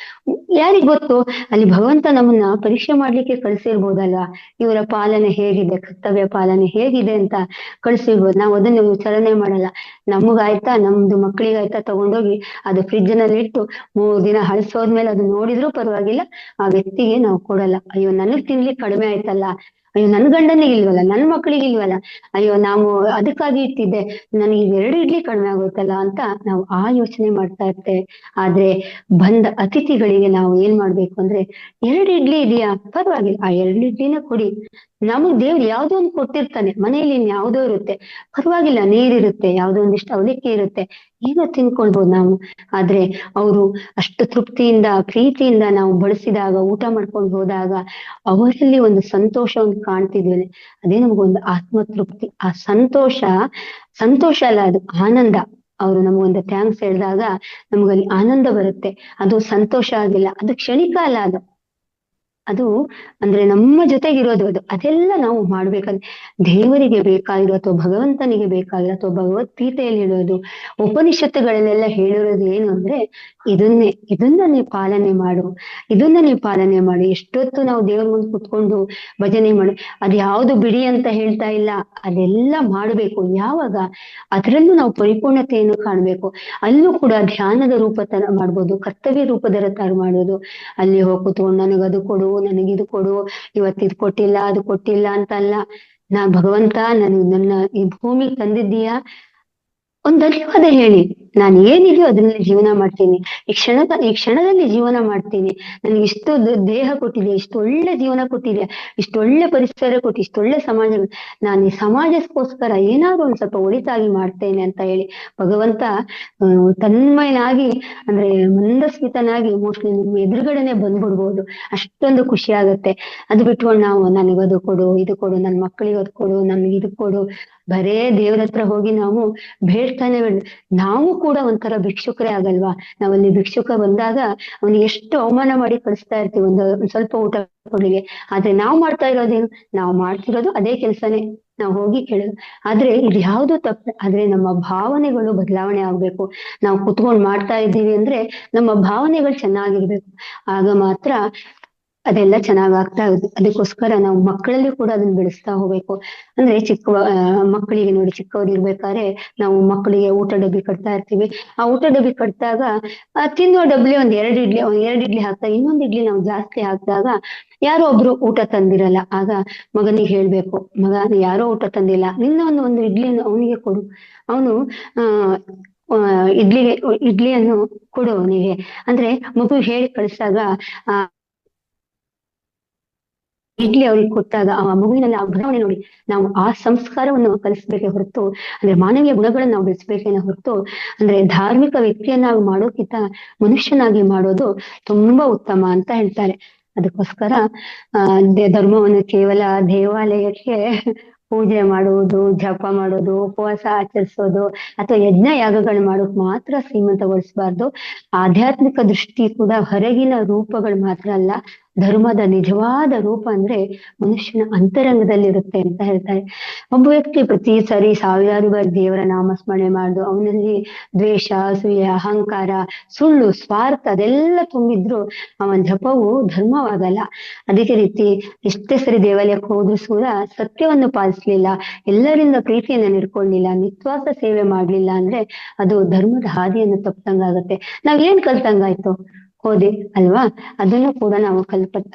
ಯಾರಿಗ್ ಗೊತ್ತು, ಅಲ್ಲಿ ಭಗವಂತ ನಮ್ಮನ್ನ ಪರೀಕ್ಷೆ ಮಾಡ್ಲಿಕ್ಕೆ ಕಳ್ಸಿರ್ಬೋದಲ್ವಾ, ಇವರ ಪಾಲನೆ ಹೇಗಿದೆ, ಕರ್ತವ್ಯ ಪಾಲನೆ ಹೇಗಿದೆ ಅಂತ ಕಳ್ಸಿರ್ಬೋದು. ನಾವು ಅದನ್ನ ವಿಚಾರಣೆ ಮಾಡಲ್ಲ. ನಮಗಾಯ್ತಾ, ನಮ್ದು ಮಕ್ಕಳಿಗಾಯ್ತಾ ತಗೊಂಡೋಗಿ ಅದು ಫ್ರಿಡ್ಜ್ ನಲ್ಲಿ ಇಟ್ಟು 3 ದಿನ ಹಳ್ಸೋದ್ಮೇಲೆ ಅದು ನೋಡಿದ್ರು ಪರವಾಗಿಲ್ಲ, ಆ ವ್ಯಕ್ತಿಗೆ ನಾವು ಕೊಡಲ್ಲ. ಅಯ್ಯೋ ನನಗ್ ತಿನ್ಲಿಕ್ಕೆ ಕಡಿಮೆ ಆಯ್ತಲ್ಲ, ಅಯ್ಯೋ ನನ್ ಗಂಡನಿಗೆ ಇಲ್ವಲ್ಲ, ನನ್ ಮಕ್ಕಳಿಗೆ ಇಲ್ವಲ್ಲ, ಅಯ್ಯೋ ನಾವು ಅದಕ್ಕಾಗಿ ಇಟ್ಟಿದ್ದೆ, ನನಗೆ 2 ಇಡ್ಲಿ ಕಡಿಮೆ ಆಗೋಯ್ತಲ್ಲ ಅಂತ ನಾವು ಆ ಯೋಚನೆ ಮಾಡ್ತಾ ಇರ್ತೇವೆ. ಆದ್ರೆ ಬಂದ ಅತಿಥಿಗಳಿಗೆ ನಾವು ಏನ್ ಮಾಡ್ಬೇಕು ಅಂದ್ರೆ, 2 ಇಡ್ಲಿ ಇದೆಯಾ ಪರವಾಗಿಲ್ಲ, ಆ 2 ಇಡ್ಲಿನ ಕೊಡಿ. ನಮಗ್ ದೇವ್ರು ಯಾವ್ದೋ ಒಂದು ಕೊಟ್ಟಿರ್ತಾನೆ, ಮನೆಯಲ್ಲಿ ಇನ್ ಯಾವ್ದೋ ಇರುತ್ತೆ ಪರವಾಗಿಲ್ಲ, ನೀರಿರುತ್ತೆ, ಯಾವ್ದೋ ಒಂದಿಷ್ಟು ಅವಲಕ್ಕಿ ಇರುತ್ತೆ, ಏನೋ ತಿನ್ಕೊಳ್ಬೋದು ನಾವು. ಆದ್ರೆ ಅವರು ಅಷ್ಟು ತೃಪ್ತಿಯಿಂದ ಪ್ರೀತಿಯಿಂದ ನಾವು ಬಳಸಿದಾಗ, ಊಟ ಮಾಡ್ಕೊಂಡು ಹೋದಾಗ ಅವರಲ್ಲಿ ಒಂದು ಸಂತೋಷವನ್ನು ಕಾಣ್ತಿದ್ವಿ, ಅದೇ ನಮಗೊಂದು ಆತ್ಮ ತೃಪ್ತಿ. ಆ ಸಂತೋಷ ಅಲ್ಲ, ಅದು ಆನಂದ. ಅವರು ನಮಗೊಂದು ಥ್ಯಾಂಕ್ಸ್ ಹೇಳಿದಾಗ ನಮಗಲ್ಲಿ ಆನಂದ ಬರುತ್ತೆ, ಅದು ಸಂತೋಷ ಆಗಿಲ್ಲ, ಅದು ಕ್ಷಣಿಕ ಅಲ್ಲ, ಅದು ಅದು ಅಂದ್ರೆ ನಮ್ಮ ಜೊತೆಗಿರೋದು ಅದು. ಅದೆಲ್ಲ ನಾವು ಮಾಡ್ಬೇಕಂದ್ರೆ ದೇವರಿಗೆ ಬೇಕಾಗಿರೋ ಅಥವಾ ಭಗವಂತನಿಗೆ ಬೇಕಾಗಿರೋ ಅಥವಾ ಭಗವದ್ಗೀತೆಯಲ್ಲಿ ಹೇಳೋದು, ಉಪನಿಷತ್ತುಗಳಲ್ಲೆಲ್ಲ ಹೇಳಿರೋದು ಏನು ಅಂದ್ರೆ ಇದನ್ನ ನೀವು ಪಾಲನೆ ಮಾಡು, ಇದನ್ನ ನೀವು ಪಾಲನೆ ಮಾಡಿ. ಎಷ್ಟೊತ್ತು ನಾವು ದೇವ್ರ ಮುಂದೆ ಕುತ್ಕೊಂಡು ಭಜನೆ ಮಾಡಿ ಅದ್ ಯಾವ್ದು ಬಿಡಿ ಅಂತ ಹೇಳ್ತಾ ಇಲ್ಲ, ಅದೆಲ್ಲ ಮಾಡ್ಬೇಕು. ಯಾವಾಗ ಅದರಲ್ಲೂ ನಾವು ಪರಿಪೂರ್ಣತೆಯನ್ನು ಕಾಣ್ಬೇಕು. ಅಲ್ಲೂ ಕೂಡ ಧ್ಯಾನದ ರೂಪ ತರ ಮಾಡ್ಬೋದು, ಕರ್ತವ್ಯ ರೂಪದ ತರ ಮಾಡೋದು. ಅಲ್ಲಿ ಹೋಗಿ ಕೂತ್ಕೊಂಡು ನನಗದು ಕೊಡು, ನನಗಿದು ಕೊಡು, ಇವತ್ತಿದ್ ಕೊಟ್ಟಿಲ್ಲ ಅದು ಕೊಟ್ಟಿಲ್ಲ ಅಂತ ಅಲ್ಲ. ಭಗವಂತ ನನ್ನ ಈ ಭೂಮಿಗೆ ತಂದಿದ್ದೀಯಾ, ಒಂದ್ ಧನ್ಯವಾದ ಹೇಳಿ. ನಾನು ಏನಿದೆಯೋ ಅದ್ರಲ್ಲಿ ಜೀವನ ಮಾಡ್ತೀನಿ, ಈ ಕ್ಷಣದಲ್ಲಿ ಜೀವನ ಮಾಡ್ತೀನಿ. ನನಗೆ ಇಷ್ಟು ದೇಹ ಕೊಟ್ಟಿದೆ, ಇಷ್ಟು ಒಳ್ಳೆ ಜೀವನ ಕೊಟ್ಟಿದೆ, ಇಷ್ಟು ಒಳ್ಳೆ ಪರಿಸರ ಕೊಟ್ಟು, ಇಷ್ಟು ಒಳ್ಳೆ ಸಮಾಜ, ನಾನು ಈ ಸಮಾಜಕ್ಕೋಸ್ಕರ ಏನಾದ್ರು ಒಂದ್ ಸ್ವಲ್ಪ ಒಳಿತಾಗಿ ಮಾಡ್ತೇನೆ ಅಂತ ಹೇಳಿ ಭಗವಂತ ತನ್ಮಯನಾಗಿ ಅಂದ್ರೆ ಮಂದಸ್ಮಿತನಾಗಿ ಮೋಸ್ಟ್ಲಿ ನಿಮ್ಮ ಎದುರುಗಡೆನೆ ಬಂದ್ಬಿಡ್ಬೋದು. ಅಷ್ಟೊಂದು ಖುಷಿ ಆಗತ್ತೆ. ಅದು ಬಿಟ್ಕೊಂಡು ನಾವು ನನಗದು ಕೊಡು, ಇದು ಕೊಡು, ನನ್ನ ಮಕ್ಕಳಿಗೆ ಅದು ಕೊಡು, ನನ್ಗೆ ಇದು ಕೊಡು, ಬರೇ ದೇವ್ರ ಹತ್ರ ಹೋಗಿ ನಾವು ಬೇಡ್ತಾನೆ ನಾವು ಕೂಡ ಒಂಥರ ಭಿಕ್ಷುಕರೇ ಆಗಲ್ವಾ? ನಾವಲ್ಲಿ ಭಿಕ್ಷುಕ ಬಂದಾಗ ಅವನಿಗೆ ಎಷ್ಟು ಅವಮಾನ ಮಾಡಿ ಕಳಿಸ್ತಾ ಇರ್ತೀವಿ ಒಂದ್ ಸ್ವಲ್ಪ ಊಟ ಕೊಡ್ಲಿಕ್ಕೆ. ಆದ್ರೆ ನಾವು ಮಾಡ್ತಾ ಇರೋದೇನು? ನಾವು ಮಾಡ್ತಿರೋದು ಅದೇ ಕೆಲ್ಸನೇ, ನಾವು ಹೋಗಿ ಕೇಳೋದು. ಆದ್ರೆ ಇದು ಯಾವ್ದು ತಪ್ಪು. ಆದ್ರೆ ನಮ್ಮ ಭಾವನೆಗಳು ಬದಲಾವಣೆ ಆಗ್ಬೇಕು. ನಾವು ಕುತ್ಕೊಂಡ್ ಮಾಡ್ತಾ ಇದ್ದೀವಿ ಅಂದ್ರೆ ನಮ್ಮ ಭಾವನೆಗಳು ಚೆನ್ನಾಗಿರ್ಬೇಕು. ಆಗ ಮಾತ್ರ ಅದೆಲ್ಲ ಚೆನ್ನಾಗ್ ಆಗ್ತಾ ಇರುತ್ತೆ. ಅದಕ್ಕೋಸ್ಕರ ನಾವು ಮಕ್ಕಳಲ್ಲಿ ಕೂಡ ಅದನ್ನ ಬೆಳೆಸ್ತಾ ಹೋಗ್ಬೇಕು. ಅಂದ್ರೆ ಮಕ್ಕಳಿಗೆ ನೋಡಿ, ಚಿಕ್ಕವ್ರು ಇರ್ಬೇಕಾದ್ರೆ ನಾವು ಮಕ್ಕಳಿಗೆ ಊಟ ಡಬ್ಬಿ ಕಟ್ತಾ ಇರ್ತೀವಿ. ಆ ಊಟ ಡಬ್ಬಿ ಕಟ್ಟಿದಾಗ ತಿನ್ನೋ ಡಬ್ಲಿ ಒಂದ್ ಎರಡ್ ಇಡ್ಲಿ ಹಾಕ್ತಾ, ಇನ್ನೊಂದ್ ಇಡ್ಲಿ ನಾವು ಜಾಸ್ತಿ ಹಾಕಿದಾಗ ಯಾರೋ ಒಬ್ರು ಊಟ ತಂದಿರಲ್ಲ. ಆಗ ಮಗನಿಗೆ ಹೇಳ್ಬೇಕು, ಮಗ ಯಾರೋ ಊಟ ತಂದಿಲ್ಲ, ನಿನ್ನ ಒಂದು ಇಡ್ಲಿ ಅವನಿಗೆ ಕೊಡು, ಅವನು ಇಡ್ಲಿಯನ್ನು ಕೊಡು ಅವನಿಗೆ ಅಂದ್ರೆ ಮಗು ಹೇಳಿ ಕಳಿಸಿದಾಗ ಇಡ್ಲಿ ಅವ್ರಿಗೆ ಕೊಟ್ಟಾಗ ಆ ಮಗುವಿನಲ್ಲಿ ಆ ಬದಲಾವಣೆ ನೋಡಿ. ನಾವು ಆ ಸಂಸ್ಕಾರವನ್ನು ಕಲಿಸ್ಬೇಕೇ ಹೊರತು, ಅಂದ್ರೆ ಮಾನವೀಯ ಗುಣಗಳನ್ನು ನಾವು ಬೆಳೆಸ್ಬೇಕೇನೆ ಹೊರತು, ಅಂದ್ರೆ ಧಾರ್ಮಿಕ ವ್ಯಕ್ತಿಯನ್ನಾಗಿ ಮಾಡೋಕ್ಕಿಂತ ಮನುಷ್ಯನಾಗಿ ಮಾಡೋದು ತುಂಬಾ ಉತ್ತಮ ಅಂತ ಹೇಳ್ತಾರೆ. ಅದಕ್ಕೋಸ್ಕರ ಧರ್ಮವನ್ನು ಕೇವಲ ದೇವಾಲಯಕ್ಕೆ ಪೂಜೆ ಮಾಡುವುದು, ಜಪ ಮಾಡೋದು, ಉಪವಾಸ ಆಚರಿಸೋದು ಅಥವಾ ಯಜ್ಞ ಯಾಗಗಳು ಮಾಡೋಕ್ ಮಾತ್ರ ಸೀಮಿತಗೊಳಿಸಬಾರ್ದು. ಆಧ್ಯಾತ್ಮಿಕ ದೃಷ್ಟಿ ಕೂಡ ಹೊರಗಿನ ರೂಪಗಳು ಮಾತ್ರ ಅಲ್ಲ, ಧರ್ಮದ ನಿಜವಾದ ರೂಪ ಅಂದ್ರೆ ಮನುಷ್ಯನ ಅಂತರಂಗದಲ್ಲಿರುತ್ತೆ ಅಂತ ಹೇಳ್ತಾರೆ. ಒಬ್ಬ ವ್ಯಕ್ತಿ ಪ್ರತಿ ಸರಿ ಸಾವಿರಾರು ಬಾರಿ ದೇವರ ನಾಮಸ್ಮರಣೆ ಮಾಡುದು, ಅವನಲ್ಲಿ ದ್ವೇಷ, ಅಸೂಯೆ, ಅಹಂಕಾರ, ಸುಳ್ಳು, ಸ್ವಾರ್ಥ ಅದೆಲ್ಲ ತುಂಬಿದ್ರು ಅವನ ಜಪವು ಧರ್ಮವಾಗಲ್ಲ. ಅದೇ ರೀತಿ ಎಷ್ಟೇ ಸರಿ ದೇವಾಲಯಕ್ಕೆ ಹೋದ್ರು ಕೂಡ ಸತ್ಯವನ್ನು ಪಾಲಿಸ್ಲಿಲ್ಲ, ಎಲ್ಲರಿಂದ ಪ್ರೀತಿಯನ್ನ ನಡ್ಕೊಳ್ಳಿಲ್ಲ, ನಿಸ್ವಾರ್ಥ ಸೇವೆ ಮಾಡ್ಲಿಲ್ಲ ಅಂದ್ರೆ ಅದು ಧರ್ಮದ ಹಾದಿಯನ್ನು ತಪ್ಪಂಗಾಗತ್ತೆ. ನಾವ್ ಏನ್ ಕಲ್ತಂಗಾಯ್ತು ಹೋದೆ ಅಲ್ವಾ? ಅದನ್ನು ಕೂಡ ನಾವು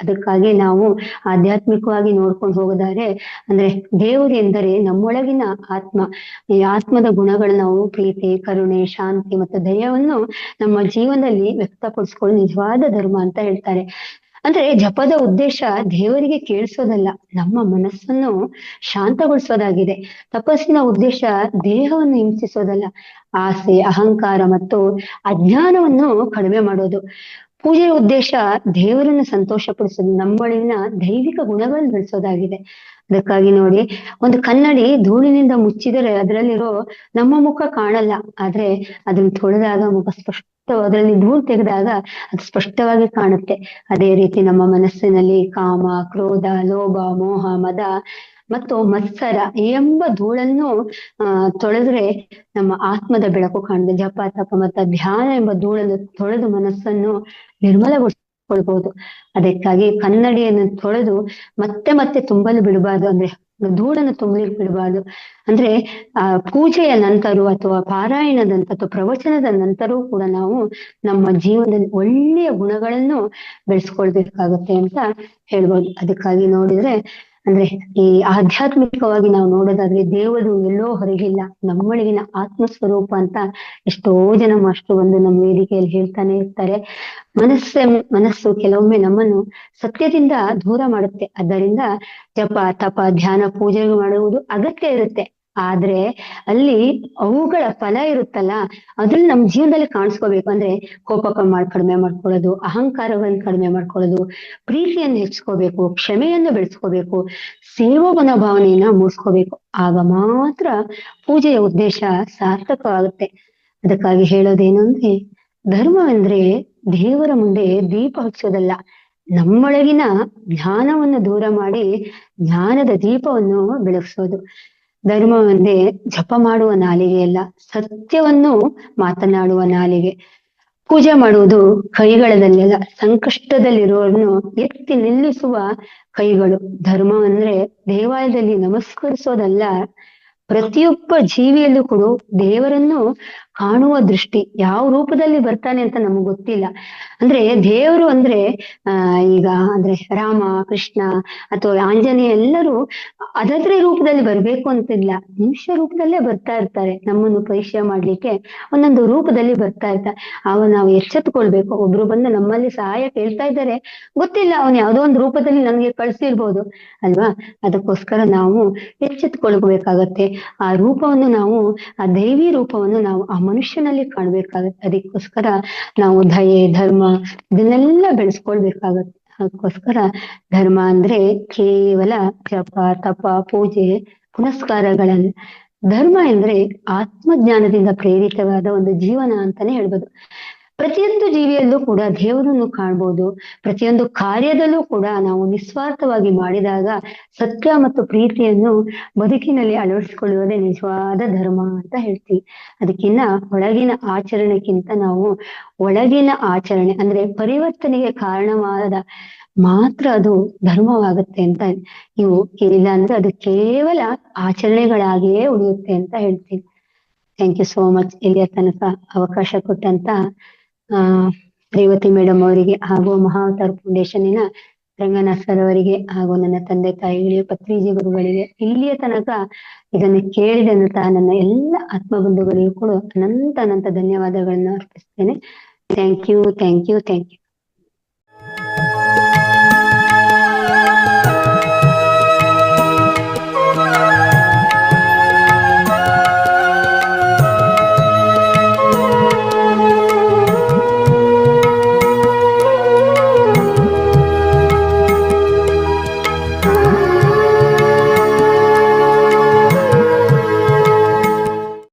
ಅದಕ್ಕಾಗಿ ನಾವು ಆಧ್ಯಾತ್ಮಿಕವಾಗಿ ನೋಡ್ಕೊಂಡು ಹೋಗೋದಾದ್ರೆ, ಅಂದ್ರೆ ದೇವರು ಎಂದರೆ ನಮ್ಮೊಳಗಿನ ಆತ್ಮ. ಈ ಆತ್ಮದ ಗುಣಗಳು ನಾವು ಪ್ರೀತಿ, ಕರುಣೆ, ಶಾಂತಿ ಮತ್ತು ದಯವನ್ನು ನಮ್ಮ ಜೀವನದಲ್ಲಿ ವ್ಯಕ್ತಪಡಿಸ್ಕೊಳ್ಳೋ ನಿಜವಾದ ಧರ್ಮ ಅಂತ ಹೇಳ್ತಾರೆ. ಅಂದ್ರೆ ಜಪದ ಉದ್ದೇಶ ದೇವರಿಗೆ ಕೇಳಿಸೋದಲ್ಲ, ನಮ್ಮ ಮನಸ್ಸನ್ನು ಶಾಂತಗೊಳಿಸೋದಾಗಿದೆ. ತಪಸ್ಸಿನ ಉದ್ದೇಶ ದೇಹವನ್ನು ಹಿಂಸಿಸೋದಲ್ಲ, ಆಸೆ, ಅಹಂಕಾರ ಮತ್ತು ಅಜ್ಞಾನವನ್ನು ಕಡಿಮೆ ಮಾಡೋದು. ಪೂಜೆಯ ಉದ್ದೇಶ ದೇವರನ್ನು ಸಂತೋಷಪಡಿಸೋದು, ನಮ್ಮೊಳಗಿನ ದೈವಿಕ ಗುಣಗಳನ್ನು ಬೆಳೆಸೋದಾಗಿದೆ. ಅದಕ್ಕಾಗಿ ನೋಡಿ, ಒಂದು ಕನ್ನಡಿ ಧೂಳಿನಿಂದ ಮುಚ್ಚಿದರೆ ಅದರಲ್ಲಿರೋ ನಮ್ಮ ಮುಖ ಕಾಣಲ್ಲ, ಆದ್ರೆ ಅದನ್ನ ತೊಳೆದಾಗ ಮುಖ ಸ್ಪಷ್ಟ, ಅದರಲ್ಲಿ ಧೂಳು ತೆಗೆದಾಗ ಅದು ಸ್ಪಷ್ಟವಾಗಿ ಕಾಣುತ್ತೆ. ಅದೇ ರೀತಿ ನಮ್ಮ ಮನಸ್ಸಿನಲ್ಲಿ ಕಾಮ, ಕ್ರೋಧ, ಲೋಭ, ಮೋಹ, ಮದ ಮತ್ತು ಮತ್ಸರ ಎಂಬ ಧೂಳನ್ನು ತೊಳೆದ್ರೆ ನಮ್ಮ ಆತ್ಮದ ಬೆಳಕು ಕಾಣುತ್ತೆ. ಜಪ, ತಪ ಮತ್ತು ಧ್ಯಾನ ಎಂಬ ಧೂಳನ್ನು ತೊಳೆದು ಮನಸ್ಸನ್ನು ನಿರ್ಮಲಗೊಳಿಸಿಕೊಳ್ಬಹುದು. ಅದಕ್ಕಾಗಿ ಕನ್ನಡಿಯನ್ನು ತೊಳೆದು ಮತ್ತೆ ಮತ್ತೆ ತುಂಬಲು ಬಿಡಬಾರ್ದು, ಅಂದ್ರೆ ಧೂಳನ್ನು ತುಂಬಲಿಕ್ಕೆ ಬಿಡಬಾರ್ದು. ಅಂದ್ರೆ ಪೂಜೆಯ ನಂತರ ಅಥವಾ ಪಾರಾಯಣದ ನಂತರ ಅಥವಾ ಪ್ರವಚನದ ನಂತರವೂ ಕೂಡ ನಾವು ನಮ್ಮ ಜೀವನದಲ್ಲಿ ಒಳ್ಳೆಯ ಗುಣಗಳನ್ನು ಬೆಳೆಸ್ಕೊಳ್ಬೇಕಾಗತ್ತೆ ಅಂತ ಹೇಳ್ಬೋದು. ಅದಕ್ಕಾಗಿ ನೋಡಿದ್ರೆ, ಅಂದ್ರೆ ಈ ಆಧ್ಯಾತ್ಮಿಕವಾಗಿ ನಾವು ನೋಡೋದಾದ್ರೆ ದೇವರು ಎಲ್ಲೋ ಹೊರಗಿಲ್ಲ, ನಮ್ಮೊಳಗಿನ ಆತ್ಮಸ್ವರೂಪ ಅಂತ ಎಷ್ಟೋ ಜನ ಮಾಸ್ಟರ್ ಬಂದು ನಮ್ಮ ವೇದಿಕೆಯಲ್ಲಿ ಹೇಳ್ತಾನೆ ಇರ್ತಾರೆ. ಮನಸ್ಸು ಕೆಲವೊಮ್ಮೆ ನಮ್ಮನ್ನು ಸತ್ಯದಿಂದ ದೂರ ಮಾಡುತ್ತೆ. ಆದ್ದರಿಂದ ಜಪ, ತಪ, ಧ್ಯಾನ, ಪೂಜೆ ಮಾಡುವುದು ಅಗತ್ಯ ಇರುತ್ತೆ. ಆದ್ರೆ ಅಲ್ಲಿ ಅವುಗಳ ಫಲ ಇರುತ್ತಲ್ಲ, ಅದ್ರಲ್ಲಿ ನಮ್ಮ ಜೀವನದಲ್ಲಿ ಕಾಣಿಸ್ಕೋಬೇಕು. ಅಂದ್ರೆ ಕೋಪ ಕಡಿಮೆ ಮಾಡ್ಕೊಳ್ಳೋದು, ಅಹಂಕಾರಗಳನ್ನು ಕಡಿಮೆ ಮಾಡ್ಕೊಳ್ಳೋದು, ಪ್ರೀತಿಯನ್ನು ಹೆಚ್ಚಿಸ್ಕೋಬೇಕು, ಕ್ಷಮೆಯನ್ನು ಬೆಳೆಸ್ಕೋಬೇಕು, ಸೇವಾ ಮನೋಭಾವನೆಯನ್ನ ಮೂಡಿಸ್ಕೋಬೇಕು. ಆಗ ಮಾತ್ರ ಪೂಜೆಯ ಉದ್ದೇಶ ಸಾರ್ಥಕವಾಗುತ್ತೆ. ಅದಕ್ಕಾಗಿ ಹೇಳೋದೇನು ಅಂದ್ರೆ, ಧರ್ಮವೆಂದ್ರೆ ದೇವರ ಮುಂದೆ ದೀಪ ಹಚ್ಚೋದಲ್ಲ, ನಮ್ಮೊಳಗಿನ ಜ್ಞಾನವನ್ನು ದೂರ ಮಾಡಿ ಜ್ಞಾನದ ದೀಪವನ್ನು ಬೆಳಗಿಸೋದು. ಧರ್ಮವನ್ನೇ ಜಪ ಮಾಡುವ ನಾಲಿಗೆಯಲ್ಲ, ಸತ್ಯವನ್ನು ಮಾತನಾಡುವ ನಾಲಿಗೆ. ಪೂಜೆ ಮಾಡುವುದು ಕೈಗಳದಲ್ಲೆಲ್ಲ, ಸಂಕಷ್ಟದಲ್ಲಿರುವವರನ್ನು ಎತ್ತಿ ನಿಲ್ಲಿಸುವ ಕೈಗಳು. ಧರ್ಮ ಅಂದ್ರೆ ದೇವಾಲಯದಲ್ಲಿ ನಮಸ್ಕರಿಸೋದಲ್ಲ, ಪ್ರತಿಯೊಬ್ಬ ಜೀವಿಯಲ್ಲೂ ಕೂಡ ದೇವರನ್ನು ಕಾಣುವ ದೃಷ್ಟಿ. ಯಾವ ರೂಪದಲ್ಲಿ ಬರ್ತಾನೆ ಅಂತ ನಮ್ಗೆ ಗೊತ್ತಿಲ್ಲ. ಅಂದ್ರೆ ದೇವರು ಅಂದ್ರೆ ಈಗ ಅಂದ್ರೆ ರಾಮ, ಕೃಷ್ಣ ಅಥವಾ ಆಂಜನೇಯ ಎಲ್ಲರೂ ಅದದ್ರ ರೂಪದಲ್ಲಿ ಬರ್ಬೇಕು ಅಂತಿಲ್ಲ, ಮನುಷ್ಯ ರೂಪದಲ್ಲೇ ಬರ್ತಾ ಇರ್ತಾರೆ. ನಮ್ಮನ್ನು ಪರೀಕ್ಷೆ ಮಾಡ್ಲಿಕ್ಕೆ ಒಂದೊಂದು ರೂಪದಲ್ಲಿ ಬರ್ತಾ ಇರ್ತಾರೆ. ಅವ ನಾವು ಎಚ್ಚೆತ್ಕೊಳ್ಬೇಕು. ಒಬ್ರು ಬಂದು ನಮ್ಮಲ್ಲಿ ಸಹಾಯ ಕೇಳ್ತಾ ಇದ್ದಾರೆ, ಗೊತ್ತಿಲ್ಲ ಅವನು ಯಾವ್ದೋ ಒಂದು ರೂಪದಲ್ಲಿ ನಮ್ಗೆ ಕಳ್ಸಿರ್ಬೋದು ಅಲ್ವಾ. ಅದಕ್ಕೋಸ್ಕರ ನಾವು ಎಚ್ಚೆತ್ಕೊಳ್ಬೇಕಾಗತ್ತೆ. ಆ ರೂಪವನ್ನು ನಾವು, ಆ ದೈವಿ ರೂಪವನ್ನು ನಾವು ಆ ಮನುಷ್ಯನಲ್ಲಿ ಕಾಣ್ಬೇಕಾಗತ್ತೆ. ಅದಕ್ಕೋಸ್ಕರ ನಾವು ದಯೆ, ಧರ್ಮ ಇದನ್ನೆಲ್ಲ ಬೆಳೆಸ್ಕೊಳ್ಬೇಕಾಗತ್ತೆ. ಅದಕ್ಕೋಸ್ಕರ ಧರ್ಮ ಅಂದ್ರೆ ಕೇವಲ ಜಪ, ತಪ, ಪೂಜೆ, ಪುನಸ್ಕಾರಗಳನ್ನ. ಧರ್ಮ ಅಂದ್ರೆ ಆತ್ಮಜ್ಞಾನದಿಂದ ಪ್ರೇರಿತವಾದ ಒಂದು ಜೀವನ ಅಂತಾನೆ ಹೇಳ್ಬೋದು. ಪ್ರತಿಯೊಂದು ಜೀವಿಯಲ್ಲೂ ಕೂಡ ದೇವರನ್ನು ಕಾಣ್ಬೋದು. ಪ್ರತಿಯೊಂದು ಕಾರ್ಯದಲ್ಲೂ ಕೂಡ ನಾವು ನಿಸ್ವಾರ್ಥವಾಗಿ ಮಾಡಿದಾಗ ಸತ್ಯ ಮತ್ತು ಪ್ರೀತಿಯನ್ನು ಬದುಕಿನಲ್ಲಿ ಅಳವಡಿಸಿಕೊಳ್ಳುವುದೇ ನಿಜವಾದ ಧರ್ಮ ಅಂತ ಹೇಳ್ತೀವಿ. ಅದಕ್ಕಿನ್ನ ಹೊಳಗಿನ ಆಚರಣೆಗಿಂತ ನಾವು ಒಳಗಿನ ಆಚರಣೆ ಅಂದ್ರೆ ಪರಿವರ್ತನೆಗೆ ಕಾರಣವಾದ ಮಾತ್ರ ಅದು ಧರ್ಮವಾಗುತ್ತೆ ಅಂತ. ಇವು ಇಲ್ಲ ಅಂದ್ರೆ ಅದು ಕೇವಲ ಆಚರಣೆಗಳಾಗಿಯೇ ಉಳಿಯುತ್ತೆ ಅಂತ ಹೇಳ್ತೀನಿ. Thank you so much. ಇಲ್ಲಿಯ ತನಕ ಅವಕಾಶ ಕೊಟ್ಟಂತ ರೇವತಿ ಮೇಡಮ್ ಅವರಿಗೆ ಹಾಗೂ ಮಹಾವತಾರ್ ಫೌಂಡೇಶನ್ನಿನ ರಂಗನಾಥ್ ಸರ್ ಅವರಿಗೆ ಹಾಗೂ ನನ್ನ ತಂದೆ ತಾಯಿಗಳಿಗೆ, ಪತ್ರಿಜಿ ಗುರುಗಳಿಗೆ, ಇಲ್ಲಿಯ ತನಕ ಇದನ್ನು ಕೇಳಿದಂತ ನನ್ನ ಎಲ್ಲ ಆತ್ಮಬಂಧುಗಳಿಗೂ ಕೂಡ ಅನಂತ ಧನ್ಯವಾದಗಳನ್ನ ಅರ್ಪಿಸ್ತೇನೆ. Thank you, thank you, thank you.